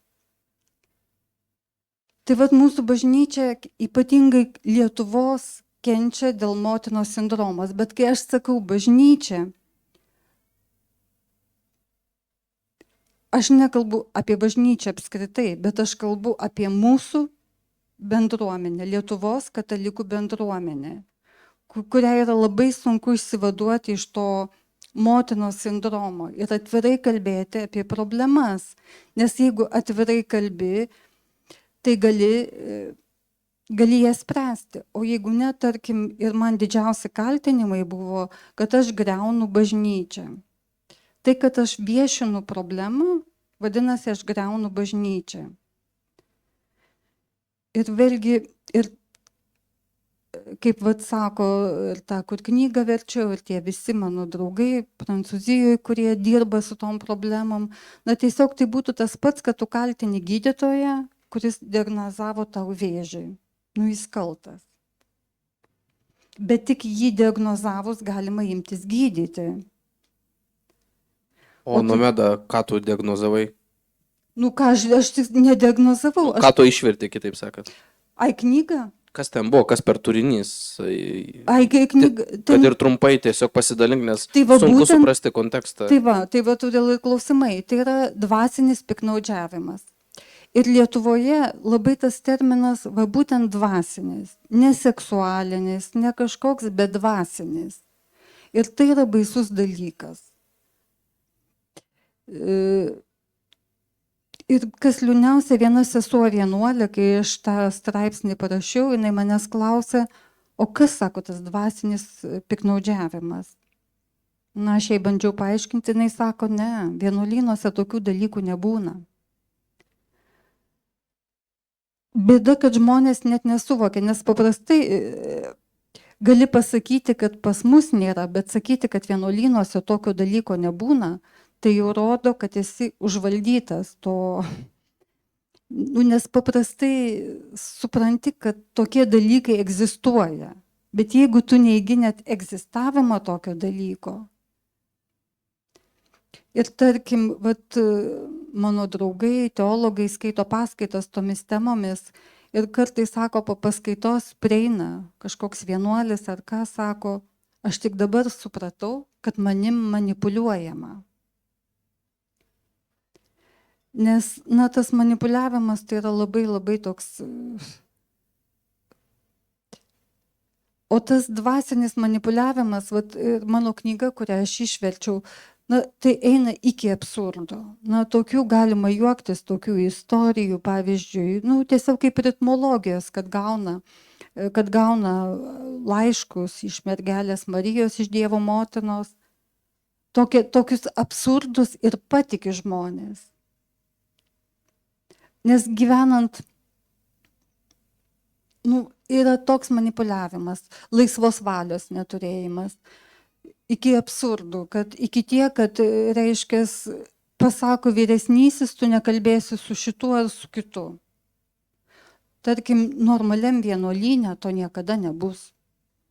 Tai vat mūsų bažnyčia, ypatingai Lietuvos, kenčia dėl motinos sindromas, bet kai aš sakau bažnyčia, aš nekalbu apie bažnyčią apskritai, bet aš kalbu apie mūsų bendruomenę, Lietuvos katalikų bendruomenę, kuriai yra labai sunku išsivaduoti iš to motinos sindromo ir atvirai kalbėti apie problemas. Nes jeigu atvirai kalbi, tai gali jas spręsti. O jeigu ne, tarkim, ir man didžiausi kaltinimai buvo, kad aš griaunu bažnyčią. Tai, kad aš viešinu problemą, vadinasi, aš griaunu bažnyčią. Ir vėlgi, ir kaip vat sako, ir tą, kur knygą verčiau, ir tie visi mano draugai Prancūzijoje, kurie dirba su tom problemom, na tiesiog tai būtų tas pats, kad tu kaltini gydytoją, kuris diagnozavo tau vėžį. Nu, jis kaltas. Bet tik jį diagnozavus galima imtis gydyti. O Nomeda, ką tu diagnozavai? Nu ką, aš tik nediagnozavau. Ką tu išverti, kitaip sakant? Ai, knyga? Kas ten buvo, kas per turinys? Ai, knyga. Kad ir trumpai tiesiog pasidalink, nes tai va, sunku būtent, suprasti kontekstą. Tai va, todėl ir klausimai. Tai yra dvasinis piktnaudžiavimas. Ir Lietuvoje labai tas terminas, va būtent dvasinis, ne seksualinis, ne kažkoks, bet dvasinis. Ir tai yra baisus dalykas. Ir kas liūdniausia, viena sesuo vienuolė, kai aš tą straipsnį parašiau, jinai manęs klausė, o kas, sako, tas dvasinis piktnaudžiavimas? Na, aš jai bandžiau paaiškinti, jinai sako, ne, vienuolynuose tokių dalykų nebūna. Bėda, kad žmonės net nesuvokia, nes paprastai gali pasakyti, kad pas mus nėra, bet sakyti, kad vienuolynuose tokio dalyko nebūna, tai jau rodo, kad esi užvaldytas to, nes paprastai supranti, kad tokie dalykai egzistuoja. Bet jeigu tu neigi net egzistavimą tokio dalyko, ir tarkim, vat, mano draugai, teologai skaito paskaitas tomis temomis ir kartais sako, po paskaitos prieina kažkoks vienuolis ar ką sako, aš tik dabar supratau, kad manim manipuliuojama. Nes, na, tas manipuliavimas tai yra labai labai toks. O tas dvasinis manipuliavimas, vat, mano knyga, kurią aš išverčiau, na, tai eina iki absurdo. Na, tokių galima juoktis, tokių istorijų, pavyzdžiui, nu, tiesiog kaip ritmologijos, kad gauna kad gauna laiškus iš mergelės Marijos, iš Dievo motinos, tokius absurdus ir patiki žmonės. Nes gyvenant, yra toks manipuliavimas, laisvos valios neturėjimas, iki absurdų, kad iki tiek, kad reiškia, pasako vyresnysis, tu nekalbėsi su šituo ar su kitu. Tarkim, normaliam vienuolyne to niekada nebus.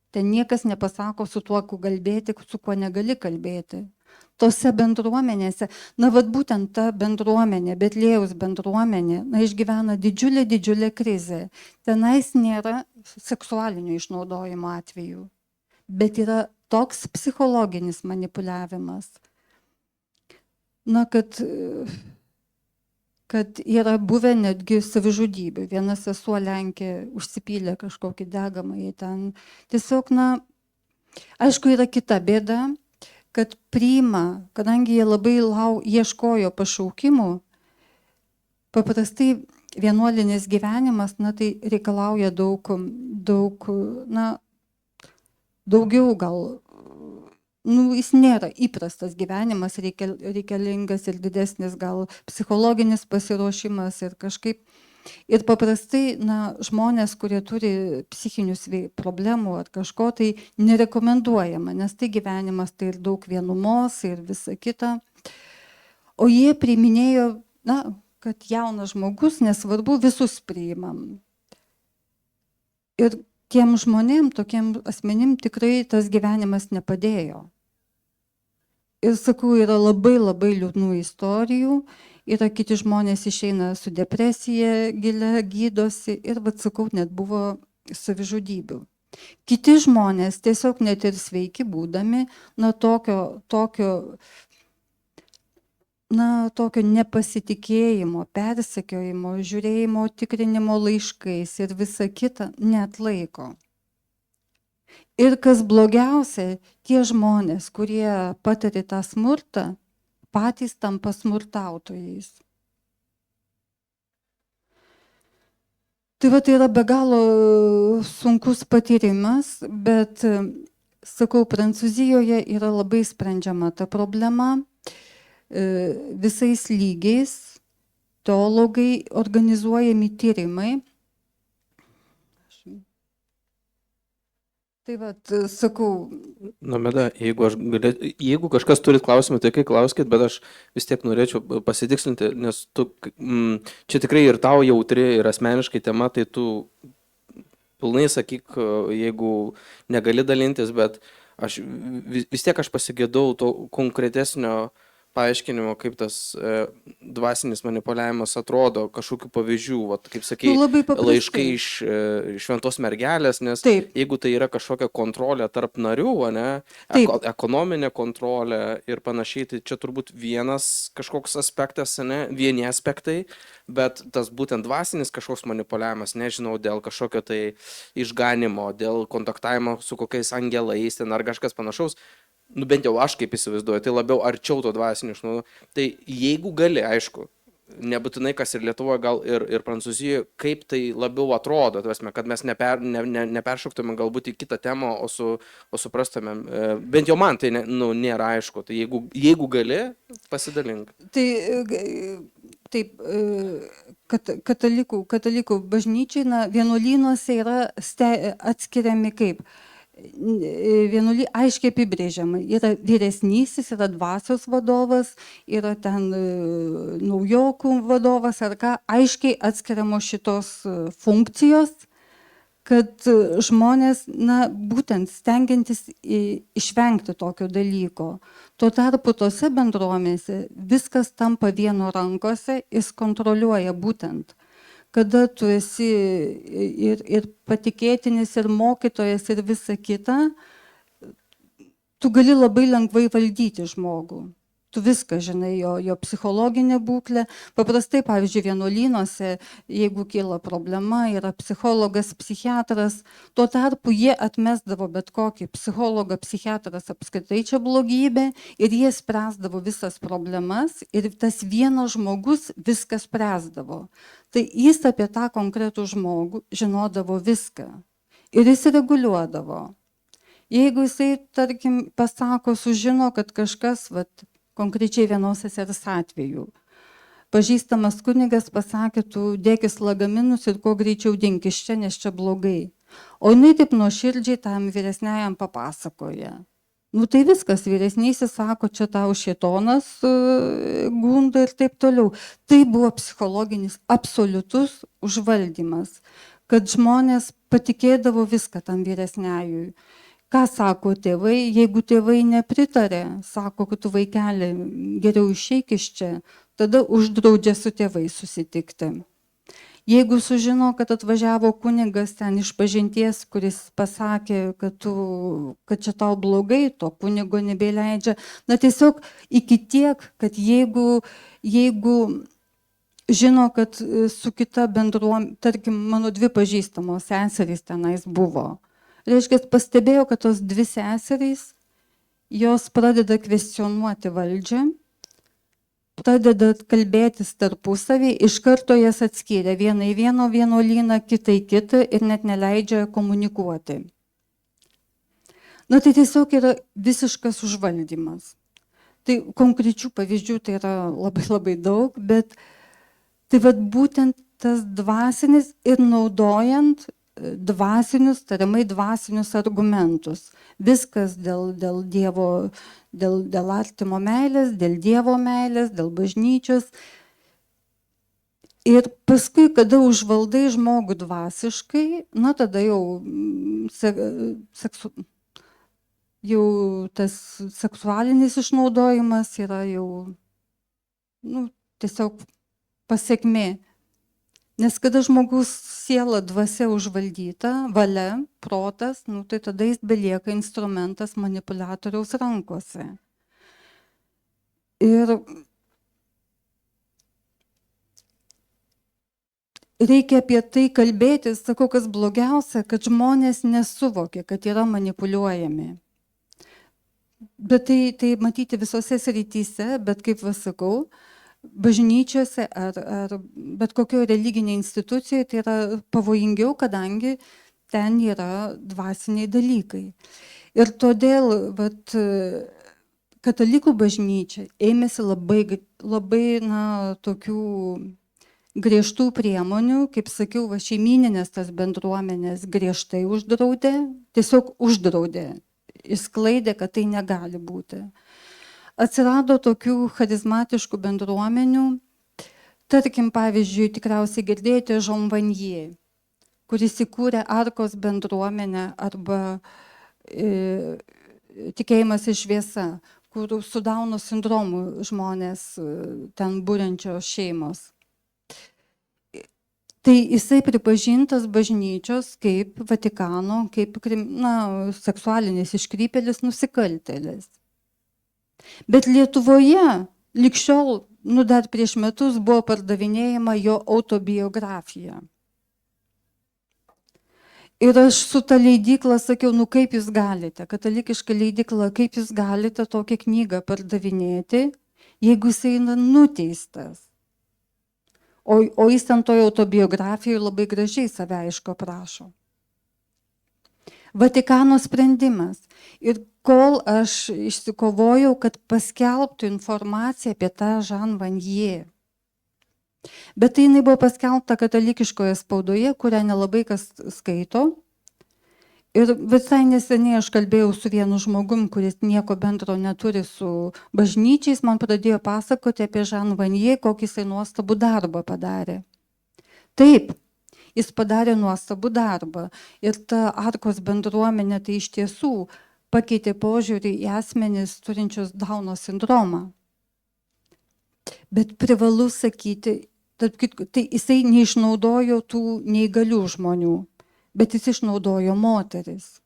Ten niekas nepasako su tuo, kuo kalbėti, su kuo negali kalbėti. Tose bendruomenėse, būtent ta bendruomenė, Betliejaus bendruomenė, išgyvena didžiulę krizę. Tenais nėra seksualinio išnaudojimo atvejų, bet yra toks psichologinis manipuliavimas, kad yra buvę netgi savižudybių. Viena sesuo Lenkė užsipylė kažkokį degamąjį ten. Tiesiog, aišku, yra kita bėda, kad priima, kadangi jie labai ieškojo pašaukimų, paprastai vienuolinis gyvenimas, tai reikalauja daugiau gal, jis nėra įprastas gyvenimas, reikalingas ir didesnis gal psichologinis pasiruošimas ir kažkaip. Ir paprastai žmonės, kurie turi psichinių problemų ar kažko, tai nerekomenduojama, nes tai gyvenimas, tai ir daug vienumos ir visa kita. O jie priiminėjo, kad jaunas žmogus, nesvarbu, visus priimam. Ir tiem žmonėm, tokiem asmenim tikrai tas gyvenimas nepadėjo. Ir sakau, yra labai liūdnų istorijų, yra kiti žmonės išeina su depresija gilia, gydosi ir, sakau, net buvo savižudybių. Kiti žmonės tiesiog net ir sveiki būdami, tokio nepasitikėjimo, persekiojimo, žiūrėjimo, tikrinimo laiškais ir visa kita neatlaiko. Ir kas blogiausia, tie žmonės, kurie patiria tą smurtą, patys tampa smurtautojais. Tai yra be galo sunkus patyrimas, bet, sakau, Prancūzijoje yra labai sprendžiama ta problema. Visais lygiais teologai organizuojami tyrimai. Tai sakau. Meda, jeigu kažkas turit klausimą, tai kai klauskit, bet aš vis tiek norėčiau pasitikslinti, nes tu, čia tikrai ir tau jautri ir asmeniškai tema, tai tu pilnai sakyk, jeigu negali dalintis, bet vis tiek aš pasigėdau to konkretesnio paaiškinimo, kaip tas dvasinis manipuliavimas atrodo, kažkokių pavyzdžių, kaip sakai, laiškai iš šventos mergelės, nes jeigu tai yra kažkokia kontrolė tarp narių, ekonominė kontrolė ir panašiai, tai čia turbūt vienas kažkoks aspektas, vieni aspektai, bet tas būtent dvasinis kažkoks manipuliavimas, nežinau, dėl kažkokio tai išganimo, dėl kontaktavimo su kokiais angelais ar kažkas panašaus, bent jau aš kaip įsivaizduoju, tai labiau arčiau to dvasinio išnaudojo. Tai jeigu gali, aišku, nebūtinai kas ir Lietuvoje, gal ir Prancūzijoje, kaip tai labiau atrodo, kad mes neperšoktume galbūt į kitą temą, o suprastumėm, bent jau man tai nėra aišku, tai jeigu gali, pasidalink. Taip, katalikų bažnyčiai, vienuolynuose yra atskiriami kaip? Aiškiai apibrėžiama. Yra vyresnysis, yra dvasios vadovas, yra ten naujokų vadovas, ar ką, aiškiai atskiriamos šitos funkcijos, kad žmonės, būtent stengiantis išvengti tokio dalyko. Tuo tarpu tose bendruomenėse viskas tampa vieno rankose, jis kontroliuoja būtent. Kada tu esi ir patikėtinis, ir mokytojas, ir visa kita, tu gali labai lengvai valdyti žmogų. Tu viską žinai, jo psichologinę būklę. Paprastai, pavyzdžiui, vienuolynuose, jeigu kyla problema, yra psichologas, psichiatras, tuo tarpu jie atmesdavo bet kokį psichologą, psichiatras apskritai čia blogybė ir jie spręsdavo visas problemas ir tas vienas žmogus viską spręsdavo. Tai jis apie tą konkretų žmogų žinodavo viską. Ir jis reguliuodavo. Jeigu jisai, tarkim, pasako, sužino, kad kažkas, vat, konkrečiai vienos sesers atveju, pažįstamas kunigas pasakė, tu dėkis lagaminus ir kuo greičiau dink iš čia, nes čia blogai. O jinai taip nuoširdžiai tam vyresniajam papasakoja. Nu tai viskas, vyresnysis sako, čia tau šėtonas gunda ir taip toliau. Tai buvo psichologinis absoliutus užvaldymas, kad žmonės patikėdavo viską tam vyresniajui. Ką sako tėvai, jeigu tėvai nepritarė, sako, kad tu vaikeli geriau išeik iš čia, tada uždraudžia su tėvais susitikti. Jeigu sužino, kad atvažiavo kunigas ten iš pažinties, kuris pasakė, kad čia tau blogai, to kunigo nebeleidžia. Na tiesiog iki tiek, kad jeigu žino, kad su kita bendruomenė, tarkim, mano 2 pažįstamos seserys tenais buvo. Reiškia, pastebėjo, kad tos 2 seserys, jos pradeda kvestionuoti valdžią, pradeda kalbėtis tarpusavį, iš karto jas atskyrė vieną į vieno vienuolyną, kitą į kitą ir net neleidžia komunikuoti. Na tai tiesiog yra visiškas užvaldymas. Tai konkrečių pavyzdžių tai yra labai labai daug, bet tai vat būtent tas dvasinis ir naudojant dvasinius, tariamai dvasinius argumentus. Viskas dėl Dievo, dėl artimo meilės, dėl Dievo meilės, dėl bažnyčios. Ir paskui, kada užvaldai žmogų dvasiškai, na tada jau tas seksualinis išnaudojimas yra jau tiesiog pasekmė. Nes kada žmogus siela dvasia užvaldyta, valia, protas, tai tada jis belieka instrumentas manipuliatoriaus rankose. Ir reikia apie tai kalbėti, sakau, kas blogiausia, kad žmonės nesuvokia, kad yra manipuliuojami. Bet tai matyti visose srityse, bet kaip sakau, bažnyčiose ar bet kokioje religinėje institucijoje tai yra pavojingiau, kadangi ten yra dvasiniai dalykai. Ir todėl katalikų bažnyčia ėmėsi labai tokių griežtų priemonių, kaip sakiau, šeimyninės tas bendruomenės griežtai uždraudė, tiesiog uždraudė, išsklaidė, kad tai negali būti. Atsirado tokių charizmatiškų bendruomenių, tarkim, pavyzdžiui, tikriausiai girdėjote Jean Vanier, kuris įkūrė Arkos bendruomenę arba Tikėjimas ir šviesa, kur su Dauno sindromu žmonės ten būrenčios šeimos. Tai jisai pripažintas bažnyčios kaip Vatikano, kaip seksualinis iškrypėlis, nusikaltėlis. Bet Lietuvoje lig šiol, dar prieš metus buvo pardavinėjama jo autobiografija. Ir aš su ta leidykla sakiau, kaip jūs galite, katalikiška leidykla, kaip jūs galite tokią knygą pardavinėti, jeigu jisai nuteistas. O jis ant toje autobiografijoje labai gražiai save aišku aprašo. Vatikano sprendimas. Ir kol aš išsikovojau, kad paskelbtų informaciją apie tą Jean Vanier. Bet tai jinai buvo paskelbta katalikiškoje spaudoje, kurią nelabai kas skaito. Ir visai neseniai aš kalbėjau su vienu žmogum, kuris nieko bendro neturi su bažnyčiais, man pradėjo pasakoti apie Jean Vanier, kokį jisai nuostabų darbą padarė. Taip. Jis padarė nuostabų darbą ir ta Arkos bendruomenė tai iš tiesų pakeitė požiūrį į asmenis turinčius Dauno sindromą. Bet privalu sakyti, tai jisai neišnaudojo tų neįgalių žmonių, bet jis išnaudojo moteris.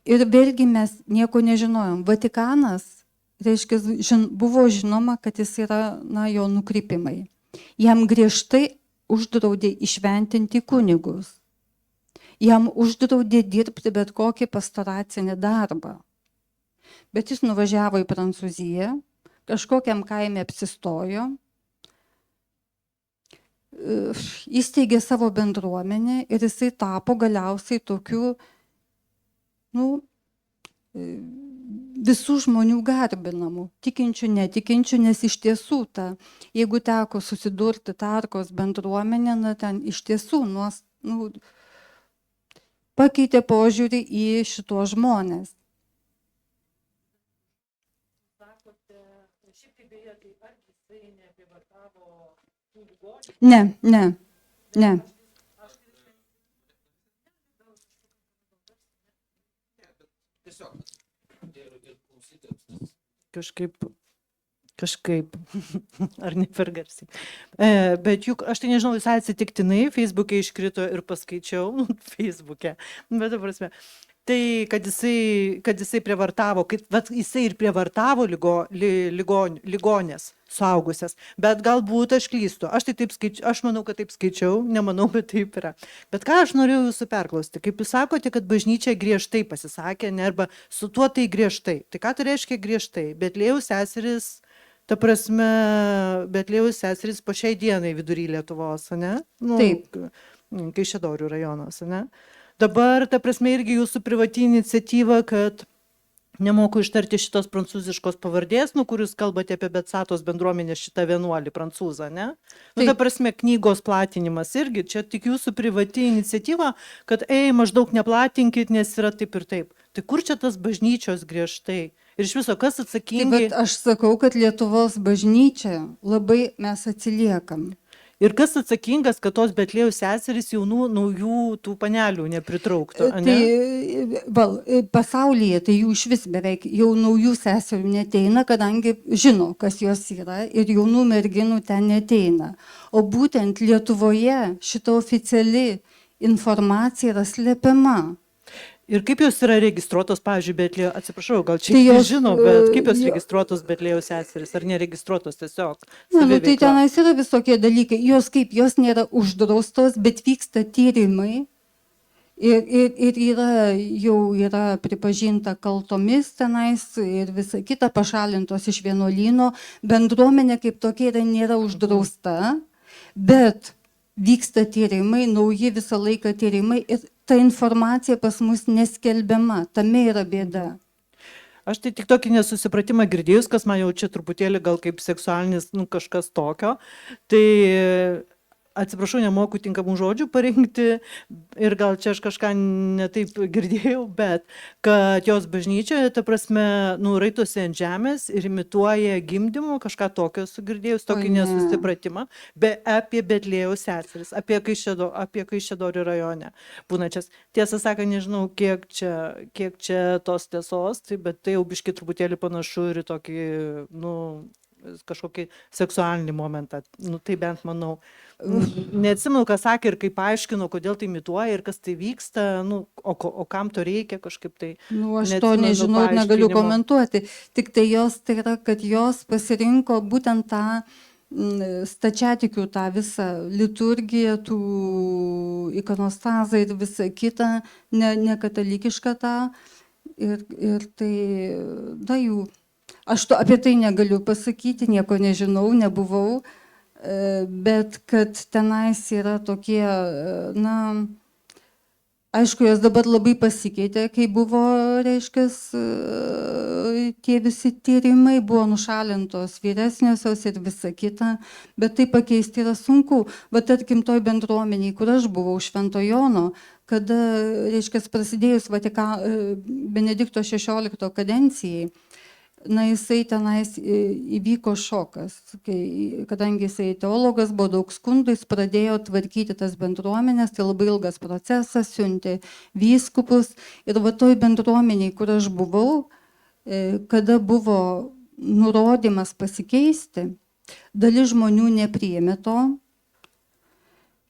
Ir vėlgi mes nieko nežinojom. Vatikanas, reiškia, buvo žinoma, kad jis yra, jo nukrypimai. Jam griežtai uždraudė išventinti kunigus. Jam uždraudė dirbti bet kokį pastoracinį darbą. Bet jis nuvažiavo į Prancūziją, kažkokiam kaime apsistojo, įsteigė savo bendruomenę ir jisai tapo galiausiai tokiu, nu, visų žmonių garbinamu, tikinčių, netikinčių, nes iš tiesų jeigu teko susidurti Tarkos bendruomenė, na ten iš tiesų pakeitė požiūrį į šitos žmonės. Ne. Tiesiog. Ir klausyti. Kažkaip, ar ne per garsiai. Bet juk, aš tai nežinau, visai atsitiktinai, Facebook'e iškrito ir paskaičiau, Facebook'e, bet ta prasme, tai, kad jisai prievartavo, jisai ir prievartavo ligonės suaugusias, bet galbūt aš klystu, aš manau, kad taip skaičiau, nemanau, bet taip yra. Bet ką aš norėjau jūsų perklausti, kaip jūs sakote, kad bažnyčia griežtai pasisakė, ne, arba su tuo tai griežtai, tai ką tai reiškia griežtai, Betliejaus seserys, ta prasme, Betliejaus seserys po šiai dienai vidury Lietuvos, ne? Nu, Taip. Kaišiadorių rajonas, ne? Dabar, ta prasme, irgi jūsų privati iniciatyva, kad nemoku ištarti šitos prancūziškos pavardės, kur jūs kalbate apie Betsatos bendruomenę šitą vienuolį prancūzą, ne? Nu, ta prasme, knygos platinimas irgi, čia tik jūsų privati iniciatyva, kad, maždaug neplatinkit, nes yra taip ir taip. Tai kur čia tas bažnyčios griežtai? Ir iš viso, kas atsakingai? Taip, aš sakau, kad Lietuvos bažnyčia labai mes atsiliekam. Ir kas atsakingas, kad tos Betliejaus seserys jaunų, naujų tų panelių nepritrauktų, ne? Tai pasaulyje tai jų iš vis beveik jau naujų seserių neteina, kadangi žino, kas jos yra ir jaunų merginų ten neteina. O būtent Lietuvoje šita oficiali informacija yra slepiama. Ir kaip jos yra registruotos, pavyzdžiui, Betliejaus, atsiprašau, gal čia tai žino, bet kaip jos registruotos Betliejaus seserys, ar neregistruotos tiesiog? Tai tenais yra visokie dalykai, jos nėra uždraustos, bet vyksta tyrimai ir jau yra pripažinta kaltomis tenais ir visa kita pašalintos iš vienuolyno. Bendruomenė kaip tokia nėra uždrausta, bet vyksta tyrimai, nauji visą laiką tyrimai ir ta informacija pas mus neskelbiama, tame yra bėda. Aš tai tik tokį nesusipratimą girdėjus, kas man jau čia truputėlį gal kaip seksualinis, kažkas tokio, tai atsiprašau, nemoku tinkamų žodžių parinkti ir gal čia aš kažką netaip girdėjau, bet kad jos bažnyčioje, ta prasme, raitosi ant žemės ir imituoja gimdymų, kažką tokio sugirdėjus, tokį nesusipratimą, bet apie Betliejaus seseris, apie Kaišiadorių rajone būnačias. Tiesą sakant, nežinau, kiek čia tos tiesos, bet tai jau biški truputėlį panašu ir į tokį, kažkokį seksualinį momentą, tai bent manau. Neatsimenu, ką sakė ir kaip paaiškino, kodėl tai imituoja ir kas tai vyksta, o kam to reikia kažkaip tai. Aš to nežinau ir negaliu komentuoti, tik tai yra, kad jos pasirinko būtent tą stačiatikių, tą visą liturgiją, tų ikonostazą ir visą kitą, ne katalikišką tą ir tai, jų. Aš apie tai negaliu pasakyti, nieko nežinau, nebuvau, bet kad tenais yra tokie, aišku, jos dabar labai pasikeitė, kai buvo, tie visi tyrimai, buvo nušalintos vyresniosios ir visa kita, bet tai pakeisti yra sunku. Tarkim, toj bendruomeniai, kur aš buvau, Švento Jono, kada, prasidėjus Benedikto XVI kadencijai, jisai tenais įvyko šokas, kadangi jisai teologas, buvo daug skundų, jis pradėjo tvarkyti tas bendruomenės, tai labai ilgas procesas, siuntė vyskupus ir toj bendruomeniai, kur aš buvau, kada buvo nurodymas pasikeisti, dalis žmonių nepriėmė to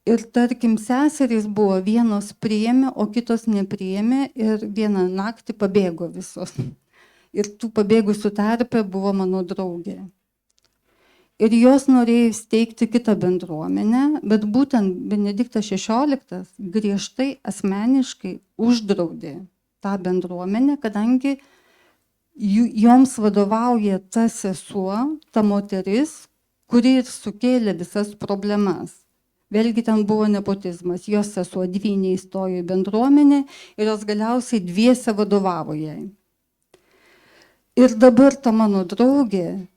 ir tarkim seserys buvo, vienos priėmė, o kitos nepriėmė ir vieną naktį pabėgo visos. Ir tų pabėgusių tarpe buvo mano draugė. Ir jos norėjo steigti kitą bendruomenę, bet būtent Benediktas XVI griežtai asmeniškai uždraudė tą bendruomenę, kadangi joms vadovauja ta sesuo, ta moteris, kuri ir sukėlė visas problemas. Vėlgi ten buvo nepotizmas. Jos sesuo dvynė įstojo į bendruomenę ir jos galiausiai dviese vadovavo jai. Ir dabar ta mano draugė,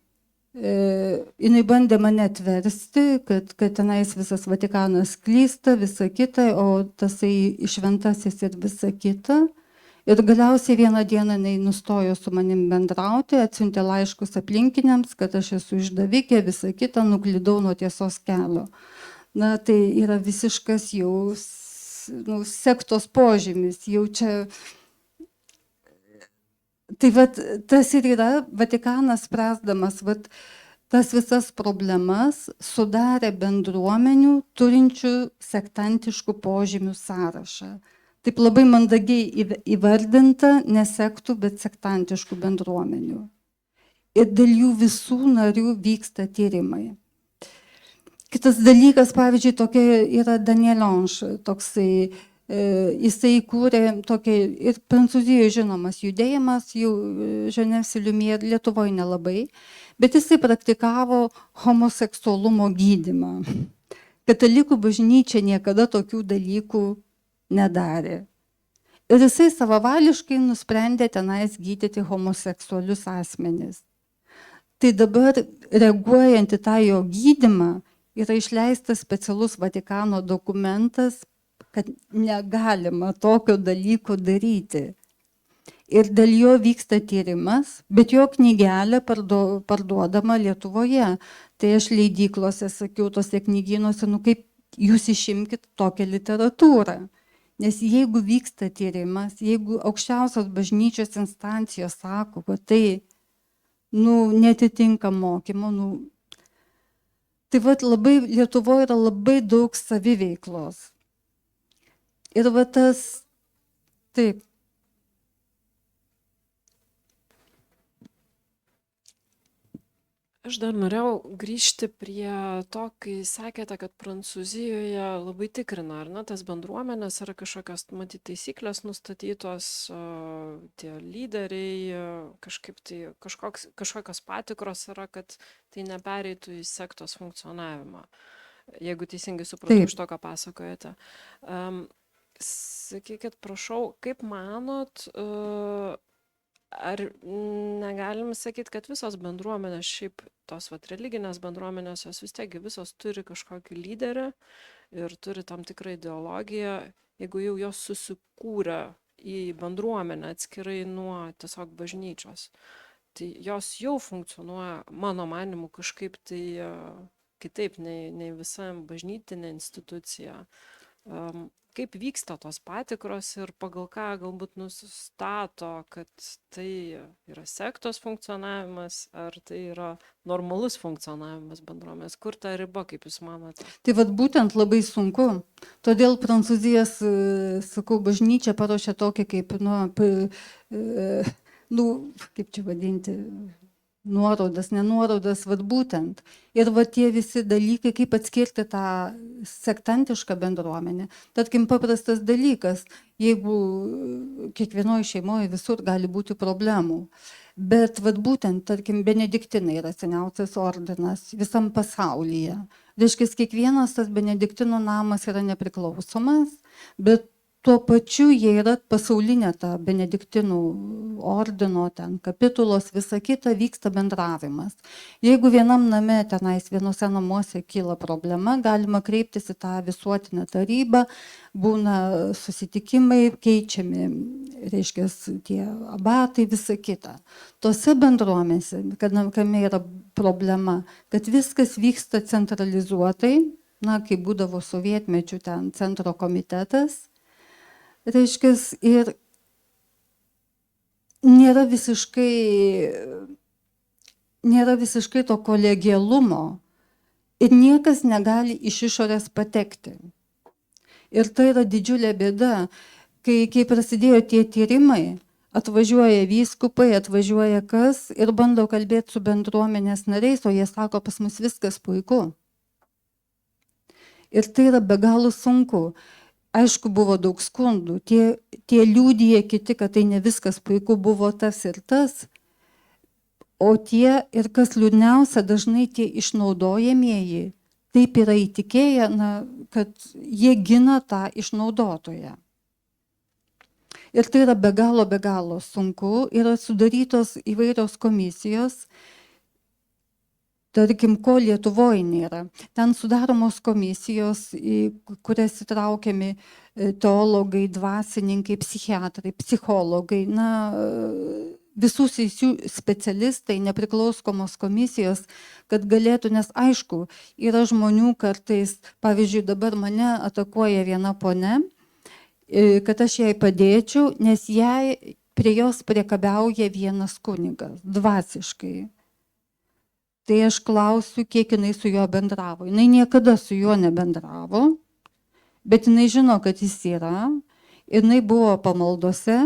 jinai bandė mane atversti, kad tenais visas Vatikanas klysta, visa kita, o tasai šventasis ir visa kita. Ir galiausiai vieną dieną jinai nustojo su manim bendrauti, atsiuntė laiškus aplinkiniams, kad aš esu išdavikė, visa kita, nuklydau nuo tiesos kelio. Na, tai yra visiškas jau sektos požymis, jau čia. Tai vat, tas ir yra Vatikanas spręsdamas tas visas problemas, sudarė bendruomenių turinčių sektantiškų požymių sąrašą. Taip labai mandagiai įvardinta ne sektų, bet sektantiškų bendruomenių. Ir dėl jų visų narių vyksta tyrimai. Kitas dalykas, pavyzdžiui, tokia yra Daniel Ange, toksai, jisai įkūrė tokį ir Prancūzijoje žinomas judėjimas, jau Genève Lumière, Lietuvoje nelabai, bet jisai praktikavo homoseksualumo gydymą. Katalikų bažnyčia niekada tokių dalykų nedarė. Ir jisai savavališkai nusprendė tenais gydyti homoseksualius asmenis. Tai dabar, reaguojant į tą jo gydymą, yra išleistas specialus Vatikano dokumentas, kad negalima tokio dalyko daryti. Ir dėl jo vyksta tyrimas, bet jo knygelė parduodama Lietuvoje. Tai aš leidyklose sakiau, tose knygynuose, kaip jūs išimkit tokią literatūrą. Nes jeigu vyksta tyrimas, jeigu aukščiausios bažnyčios instancijos sako, kad tai netitinka mokymo, tai labai Lietuvoje yra labai daug saviveiklos. Ir tas, taip. Aš dar norėjau grįžti prie to, kai sakėte, kad Prancūzijoje labai tikrina, ar ne, tas bendruomenės yra kažkokios, matyt, taisyklės nustatytos, tie lyderiai, kažkaip tai kažkokios patikros yra, kad tai nepereitų į sektos funkcionavimą, jeigu teisingai supratau iš to, ką pasakojate. Sakykit, prašau, kaip manot, ar negalim sakyti, kad visos bendruomenės, šiaip tos religinės bendruomenės, jos vis tiek visos turi kažkokį lyderį ir turi tam tikrą ideologiją, jeigu jau jos susikūrė į bendruomenę atskirai nuo tiesiog bažnyčios, tai jos jau funkcionuoja, mano manimu, kažkaip tai kitaip nei visa bažnytinė institucija. Kaip vyksta tos patikros ir pagal ką galbūt nustato, kad tai yra sektos funkcionavimas, ar tai yra normalus funkcionavimas bendruomenės? Kur ta riba, kaip jūs manote? Tai būtent labai sunku. Todėl Prancūzijos, sakau, bažnyčia paruošė tokį kaip, kaip čia vadinti, nuorodas, nenuorodas, būtent. Ir tie visi dalykai, kaip atskirti tą sektantišką bendruomenę. Tarkim, paprastas dalykas, jeigu kiekvienoje šeimoje visur gali būti problemų. Bet būtent, tarkim, benediktinai yra seniausias ordinas visam pasaulyje. Reiškia, kiekvienas tas benediktinų namas yra nepriklausomas, bet tuo pačiu jie yra pasaulinė ta benediktinų ordino, ten kapitulos, visa kita, vyksta bendravimas. Jeigu vienam name, tenais vienose namuose kyla problema, galima kreiptis į tą visuotinę tarybą, būna susitikimai, keičiami, reiškia, tie abatai, visa kita. Tose bendruomenėse, kame yra problema, kad viskas vyksta centralizuotai, kaip būdavo sovietmečių ten centro komitetas, reiškia, ir nėra visiškai to kolegialumo ir niekas negali iš išorės patekti. Ir tai yra didžiulė bėda, kai prasidėjo tie tyrimai, atvažiuoja vyskupai, atvažiuoja kas ir bando kalbėti su bendruomenės nariais, o jie sako, pas mus viskas puiku. Ir tai yra be galo sunku. Aišku, buvo daug skundų, tie liudija kiti, kad tai ne viskas puiku, buvo tas ir tas, o tie, ir kas liūdniausia, dažnai tie išnaudojamieji taip yra įtikėję, kad jie gina tą išnaudotoją. Ir tai yra be galo sunku, yra sudarytos įvairios komisijos, tarkim, ko Lietuvoje nėra. Ten sudaromos komisijos, į kurias įtraukiami teologai, dvasininkai, psichiatrai, psichologai, visų sričių specialistai, nepriklausomos komisijos, kad galėtų, nes aišku, yra žmonių kartais, pavyzdžiui, dabar mane atakuoja viena ponia, kad aš jai padėčiau, nes jai prie jos priekabiauja vienas kunigas, dvasiškai. Tai aš klausiu, kiek jinai su juo bendravo. Jinai niekada su juo nebendravo, bet jinai žino, kad jis yra, jinai buvo pamaldose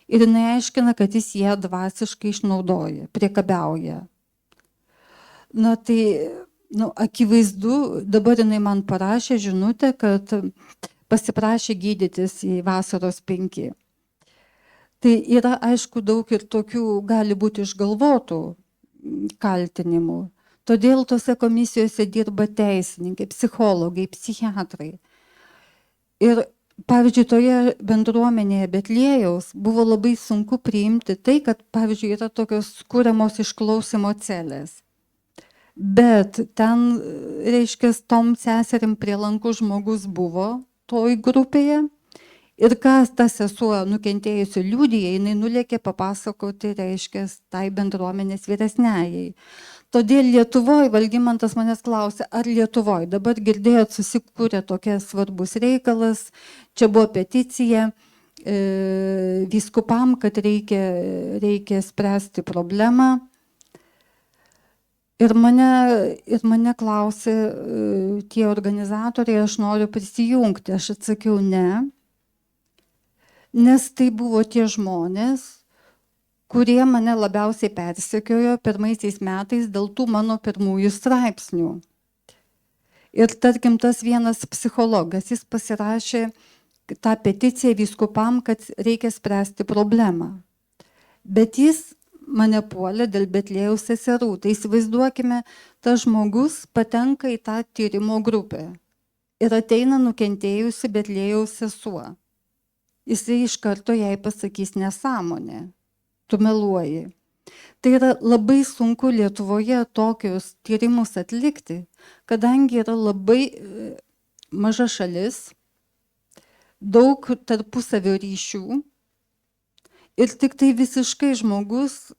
ir jinai aiškina, kad jis ją dvasiškai išnaudoja, priekabiauja. Tai akivaizdu, dabar jinai man parašė žinutę, kad pasiprašė gydytis į vasaros 5. Tai yra, aišku, daug ir tokių gali būti išgalvotų kaltinimų. Todėl tose komisijose dirba teisininkai, psichologai, psichiatrai. Ir, pavyzdžiui, toje bendruomenėje Betliejaus buvo labai sunku priimti tai, kad, pavyzdžiui, yra tokios kuriamos išklausimo celės. Bet ten, reiškia, tom seserim prie lankų žmogus buvo toj grupėje. Ir kas ta sesuo nukentėjusi liudija, jinai nulėkė papasakoti, reiškia, tai bendruomenės vyresniajai. Todėl Lietuvoje, Valgymantas manęs klausė, ar Lietuvoje, dabar girdėjot, susikūrė tokia svarbus reikalas, čia buvo peticija vyskupam, kad reikia spręsti problemą. Ir mane klausė tie organizatoriai, aš noriu prisijungti, aš atsakiau ne. Nes tai buvo tie žmonės, kurie mane labiausiai persekiojo pirmaisiais metais dėl tų mano pirmųjų straipsnių. Ir tarkim, tas vienas psichologas, jis pasirašė tą peticiją vyskupam, kad reikia spręsti problemą. Bet jis mane puolė dėl Betliejaus seserų. Tai įsivaizduokime, tas žmogus patenka į tą tyrimo grupę ir ateina nukentėjusi Betliejaus sesuo. Jisai iš karto jai pasakys nesąmonę, tu meluoji. Tai yra labai sunku Lietuvoje tokius tyrimus atlikti, kadangi yra labai maža šalis, daug tarpusavio ryšių ir tik tai visiškai žmogus,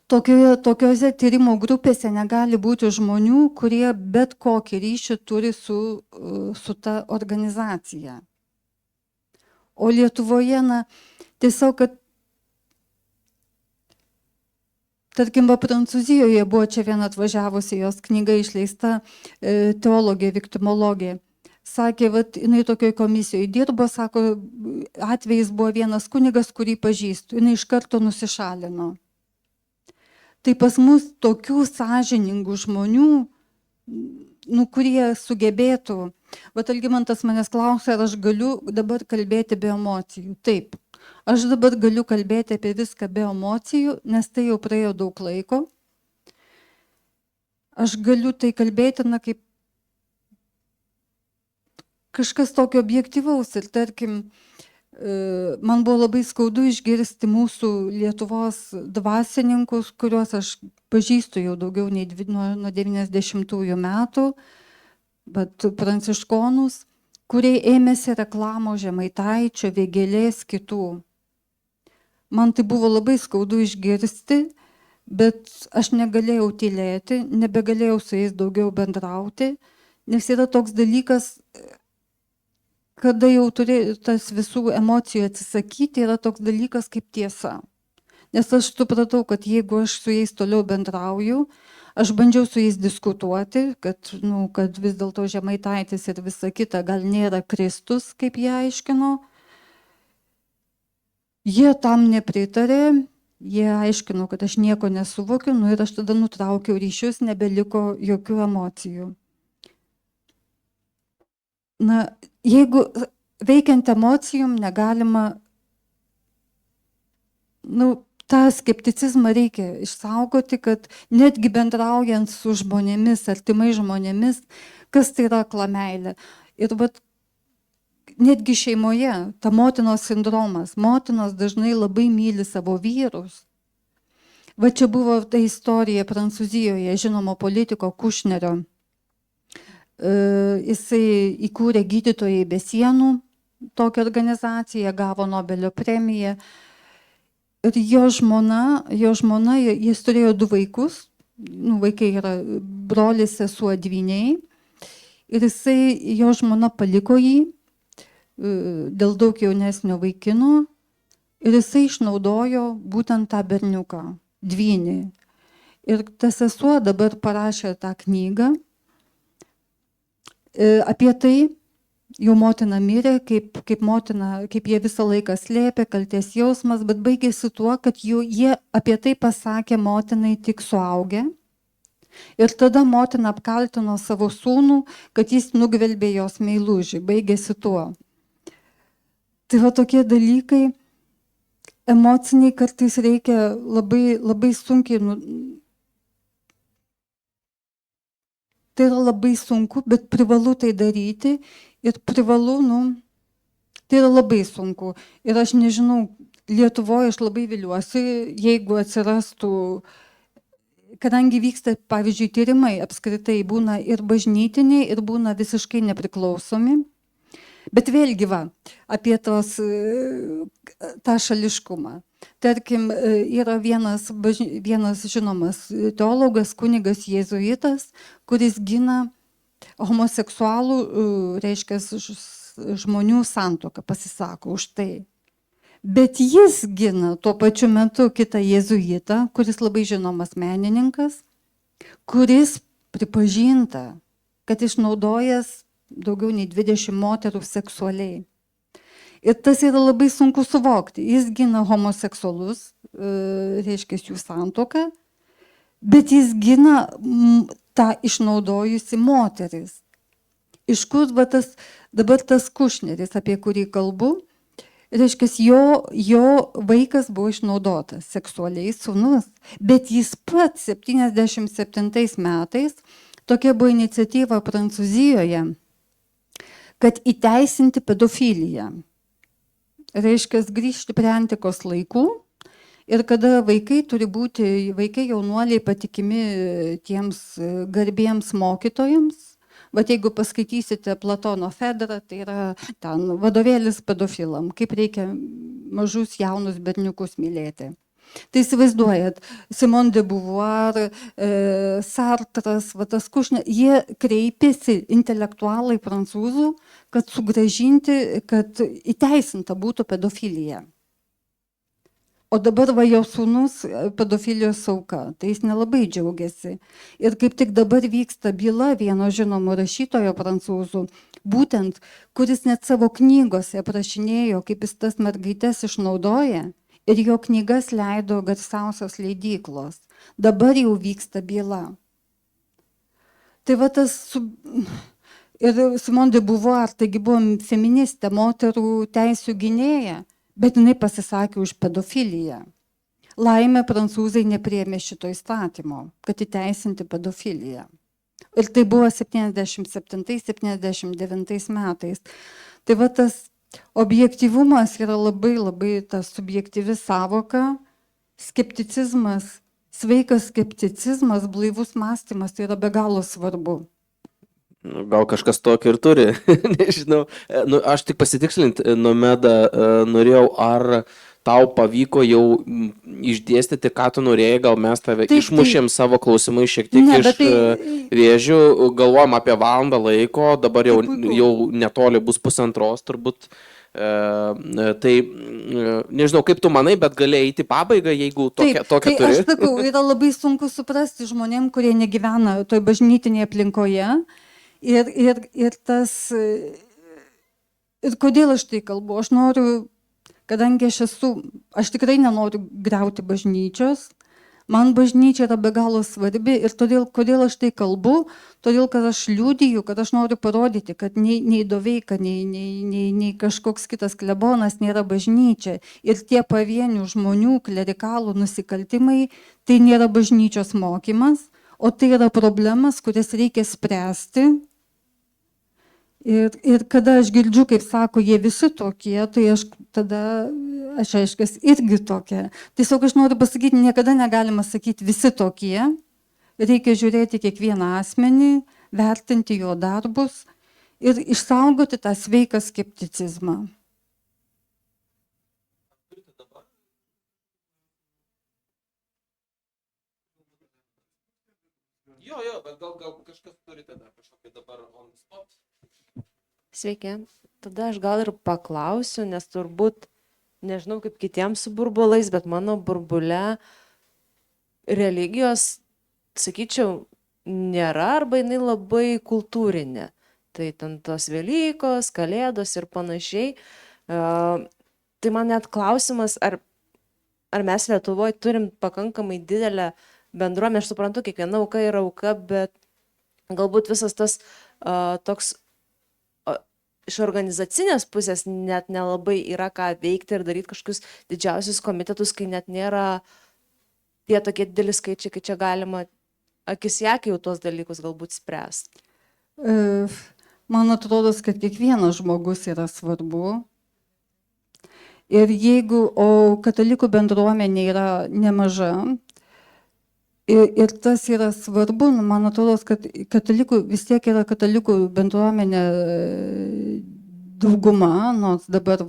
tokiose tyrimo grupėse negali būti žmonių, kurie bet kokį ryšį turi su ta organizacija. O Lietuvoje, tiesiog, kad, tarkim, Prancūzijoje buvo čia viena atvažiavusi, jos knyga išleista, teologė, viktimologė. Sakė, jinai tokioj komisijoje dirbo, sako, atvejis buvo vienas kunigas, kurį pažįstu, jinai iš karto nusišalino. Tai pas mus tokių sąžiningų žmonių, kurie sugebėtų, Algymantas manęs klausė, ar aš galiu dabar kalbėti be emocijų. Taip, aš dabar galiu kalbėti apie viską be emocijų, nes tai jau praėjo daug laiko. Aš galiu tai kalbėti, kaip kažkas tokio objektyvaus ir tarkim, man buvo labai skaudu išgirsti mūsų Lietuvos dvasininkus, kuriuos aš pažįstu jau daugiau nei nuo 90-ųjų metų, bet pranciškonus, kurie ėmėsi reklamo Žemaitaičio, Vėgėlės, kitų. Man tai buvo labai skaudu išgirsti, bet aš negalėjau tylėti, nebegalėjau su jais daugiau bendrauti, nes yra toks dalykas, kada jau turi tas visų emocijų atsisakyti, yra toks dalykas kaip tiesa. Nes aš supratau, kad jeigu aš su jais toliau bendrauju, aš bandžiau su jais diskutuoti, kad vis dėlto Žemaitaitis ir visa kita gal nėra Kristus, kaip jie aiškino. Jie tam nepritarė, jie aiškino, kad aš nieko nesuvokiu, ir aš tada nutraukiau ryšius, nebeliko jokių emocijų. Jeigu veikiant emocijom negalima, tą skepticizmą reikia išsaugoti, kad netgi bendraujant su žmonėmis, artimai žmonėmis, kas tai yra akla meilė. Ir vat, netgi šeimoje, ta motinos sindromas, motinos dažnai labai myli savo vyrus. Va čia buvo ta istorija Prancūzijoje, žinomo politiko Kušnerio. Jisai įkūrė Gydytojai be sienų, tokią organizaciją, gavo Nobelio premiją. Ir jo žmona, jis turėjo 2 vaikus, vaikai yra brolis, sesuo, dvyniai. Ir jo žmona paliko jį dėl daug jaunesnio vaikino ir jisai išnaudojo būtent tą berniuką, dvynį. Ir tas sesuo dabar parašė tą knygą apie tai, jų motina mirė, kaip jie visą laiką slėpė, kaltės jausmas, bet baigėsi tuo, kad jie apie tai pasakė motinai tik suaugę. Ir tada motina apkaltino savo sūnų, kad jis nugvelbė jos meilužį, baigėsi tuo. Tai va tokie dalykai, emociniai kartais reikia labai, labai sunkiai, tai yra labai sunku, bet privalu tai daryti ir privalu, tai yra labai sunku. Ir aš nežinau, Lietuvoje aš labai viliuosi, jeigu atsirastų, kadangi vyksta, pavyzdžiui, tyrimai apskritai būna ir bažnytiniai, ir būna visiškai nepriklausomi. Bet vėlgi va, apie tą šališkumą. Tarkim, yra vienas žinomas teologas, kunigas jėzuitas, kuris gina homoseksualų, reiškia, žmonių santuoką, pasisako už tai. Bet jis gina tuo pačiu metu kitą jėzuitą, kuris labai žinomas menininkas, kuris pripažinta, kad išnaudojęs daugiau nei 20 moterų seksualiai. Ir tas yra labai sunku suvokti. Jis gina homoseksualus, reiškia jų santuoką, bet jis gina tą išnaudojusi moteris. Iš kur dabar tas Kušneris, apie kurį kalbu, reiškia, jo vaikas buvo išnaudotas seksualiai, sūnus, bet jis pats 77 metais, tokia buvo iniciatyva Prancūzijoje, kad įteisinti pedofiliją. Reiškia, grįžti prie antikos laikų ir kada vaikai turi būti, jaunuoliai patikimi tiems garbiems mokytojams. Bet jeigu paskaitysite Platono Fedrą, tai yra ten vadovėlis pedofilam, kaip reikia mažus jaunus berniukus mylėti. Tai įsivaizduojat, Simone de Beauvoir, Sartras, tas Kušneris, jie kreipėsi intelektualai prancūzų, kad sugrąžinti, kad įteisinta būtų pedofilija. O dabar va jo sūnus pedofilijos auka, tai jis nelabai džiaugiasi. Ir kaip tik dabar vyksta byla vieno žinomo rašytojo prancūzų, būtent, kuris net savo knygose aprašinėjo, kaip jis tas mergaites išnaudoja. Ir jo knygas leido garsiausios leidyklos. Dabar jau vyksta byla. Tai va tas... Ir Simone de Beauvoir, taigi buvo feministė, moterų teisių gynėja, bet jinai pasisakė už pedofiliją. Laimė prancūzai nepriėmė šito įstatymo, kad įteisinti pedofiliją. Ir tai buvo 77-79 metais. Tai va tas objektyvumas yra labai, labai ta subjektyvi savoka, skepticizmas, sveikas skepticizmas, blaivus mąstymas, tai yra be galo svarbu. Gal kažkas tokio ir turi, nežinau. Aš tik pasitikslinti, Nomeda, norėjau, ar tau pavyko jau išdėstyti, ką tu norėjai, gal mes tave išmušėm savo klausimai šiek tiek iš vėžių, galvojam apie valandą laiko, dabar jau netoli bus 1:30 turbūt. Tai nežinau, kaip tu manai, bet gali eiti pabaigą, jeigu tokia turi. Aš sakau, yra labai sunku suprasti žmonėm, kurie negyvena toj bažnytinėje aplinkoje. Ir kodėl aš tai kalbu? Aš noriu, kadangi aš tikrai nenoriu griauti bažnyčios, Man bažnyčia yra be galo svarbi ir todėl, kodėl aš tai kalbu, todėl, kad aš liudiju, kad aš noriu parodyti, kad nei Doveika, nei kažkoks kitas klebonas nėra bažnyčia. Ir tie pavienių žmonių klerikalų nusikaltimai, tai nėra bažnyčios mokymas, o tai yra problemas, kurias reikia spręsti. Ir kada aš girdžiu, kaip sako, jie visi tokie, tai aš aiškiai irgi tokia. Tiesiog aš noriu pasakyti, niekada negalima sakyti visi tokie. Reikia žiūrėti kiekvieną asmenį, vertinti jo darbus ir išsaugoti tą sveiką skepticizmą. Jo, bet gal kažkas turite dar kažkokį dabar on the spot. Sveiki. Tada aš gal ir paklausiu, nes turbūt, nežinau kaip kitiems su burbulais, bet mano burbule religijos, sakyčiau, nėra arba jinai labai kultūrinė. Tai ten tos Velykos, Kalėdos ir panašiai. Tai man net klausimas, ar mes Lietuvoje turim pakankamai didelę bendruomenę. Aš suprantu, kiekviena auka yra auka, bet galbūt visas tas toks iš organizacinės pusės net nelabai yra ką veikti ir daryti kažkokius didžiausius komitetus, kai net nėra tie tokie dideli skaičiai, kai čia galima akis į akį jau tuos dalykus galbūt spręsti. Man atrodo, kad kiekvienas žmogus yra svarbu. Ir jeigu, o katalikų bendruomenė yra nemaža, ir tas yra svarbu, man atrodo, kad katalikų vis tiek yra katalikų bendruomenė dauguma, nors dabar,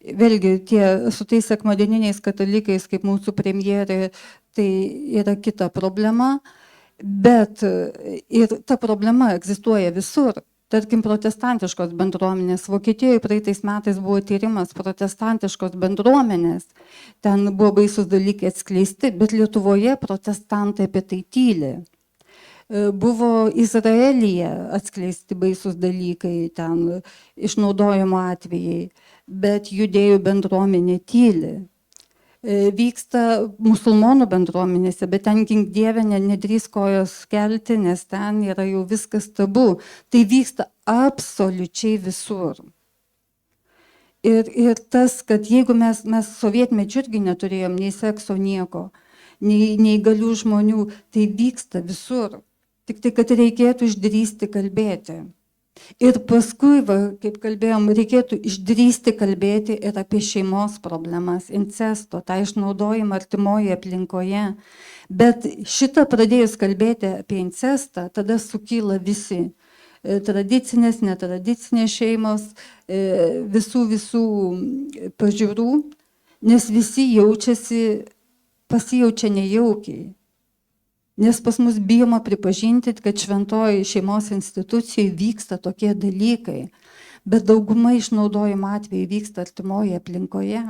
vėlgi, su tais sekmadieniniais katalikais, kaip mūsų premjerė, tai yra kita problema, bet ir ta problema egzistuoja visur. Tarkim, protestantiškos bendruomenės. Vokietijoje praeitais metais buvo tyrimas protestantiškos bendruomenės. Ten buvo baisus dalykai atskleisti, bet Lietuvoje protestantai apie tai tyli. Buvo Izraelyje atskleisti baisus dalykai, ten išnaudojimo atvejai, bet judėjų bendruomenė tyli. Vyksta musulmonų bendruomenėse, bet ten gink Dieve nedrįs kojos kelti, nes ten yra jau viskas tabu. Tai vyksta absoliučiai visur. Ir tas, kad jeigu mes sovietmečiu irgi neturėjom nei sekso nieko, nei galių žmonių, tai vyksta visur. Tik tai, kad reikėtų išdrįsti kalbėti. Ir paskui, kaip kalbėjom, reikėtų išdrįsti kalbėti ir apie šeimos problemas, incesto, tą išnaudojimą artimoje aplinkoje. Bet šitą pradėjus kalbėti apie incestą, tada sukyla visi. Tradicinės, netradicinės šeimos, visų pažiūrų, nes visi pasijaučia nejaukiai. Nes pas mus bijoma pripažinti, kad šventoji šeimos institucijai vyksta tokie dalykai, bet dauguma išnaudojimo atvejai vyksta artimoje aplinkoje.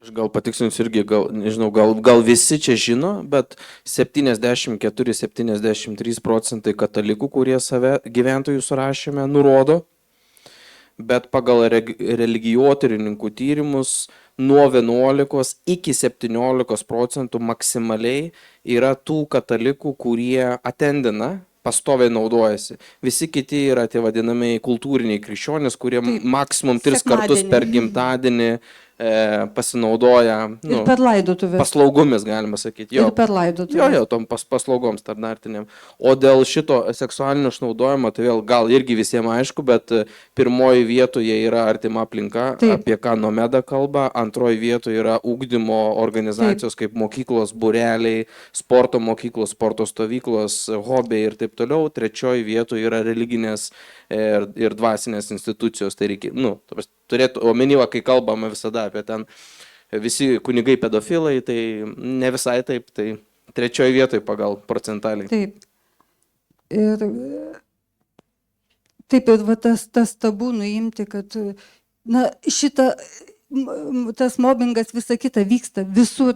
Aš gal patikslinsiu irgi, nežinau, gal visi čia žino, bet 74-73% katalikų, kurie save gyventojų surašyme nurodo, bet pagal religijotyrininkų tyrimus nuo 11 iki 17% maksimaliai yra tų katalikų, kurie atendina, pastoviai naudojasi. Visi kiti yra tie vadinamieji kultūriniai krikščionys, kurie maksimum 3 kartus per gimtadienį pasinaudoja Ir per laidotuvės. paslaugomis, galima sakyti. Ir per laidotuvės. Jo, tom paslaugom standartiniam. O dėl šito seksualinio išnaudojimo, tai vėl gal irgi visiems aišku, bet pirmoji vietoje yra artima aplinka, Taip. apie ką Nomeda kalba, antroji vietoje yra ugdymo organizacijos kaip mokyklos, būreliai, sporto mokyklos, sporto stovyklos, hobiai ir taip toliau, trečioji vietoje yra religinės ir dvasinės institucijos. Tai reikia, turėtų omenyje, kai kalbame visada apie ten visi kunigai pedofilai, tai ne visai taip, tai trečioje vietoje pagal procentaliai. Taip. Ir tas tabu nuimti, kad tas mobbingas visa kita vyksta visur,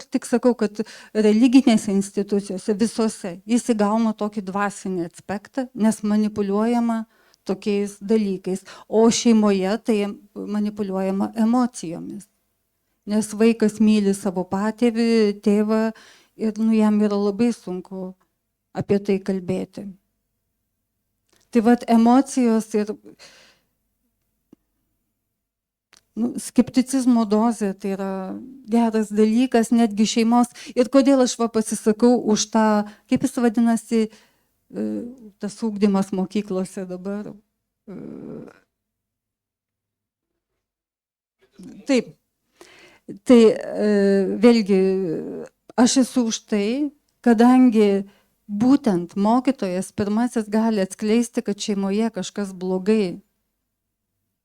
tik sakau, kad religinėse institucijose visose jis įgauna tokį dvasinį aspektą, nes manipuliuojama tokiais dalykais, o šeimoje tai manipuliuojama emocijomis. Nes vaikas myli savo patėvį, tėvą ir jam yra labai sunku apie tai kalbėti. Tai vat emocijos ir skepticizmo dozė tai yra geras dalykas, netgi šeimos. Ir kodėl aš pasisakau už tą, kaip jis vadinasi, tas ugdymas mokyklose dabar. Taip. Tai vėlgi, aš esu už tai, kadangi būtent mokytojas pirmasis gali atskleisti, kad šeimoje kažkas blogai.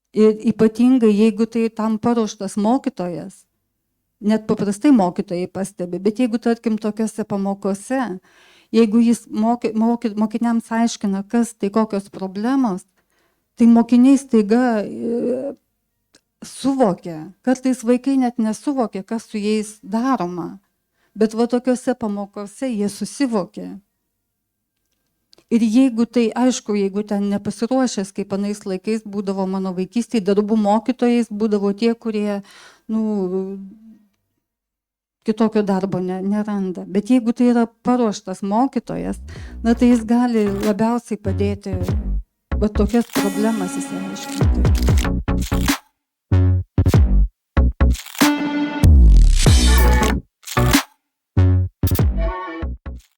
Ir ypatingai, jeigu tai tam paruoštas mokytojas, net paprastai mokytojai pastebi, bet jeigu, tarkim, tokiose pamokose, jeigu jis mokiniams aiškina, kas tai kokios problemos, tai mokiniai staiga suvokia, kartais vaikai net nesuvokia, kas su jais daroma, bet va tokiose pamokose jie susivokia. Ir jeigu tai, aišku, jeigu ten nepasiruošęs, kaip anais laikais būdavo mano vaikystėje, darbų mokytojais būdavo tie, kurie, kitokio darbo neranda. Bet jeigu tai yra paruoštas mokytojas, tai jis gali labiausiai padėti va tokias problemas įsiaiškinti.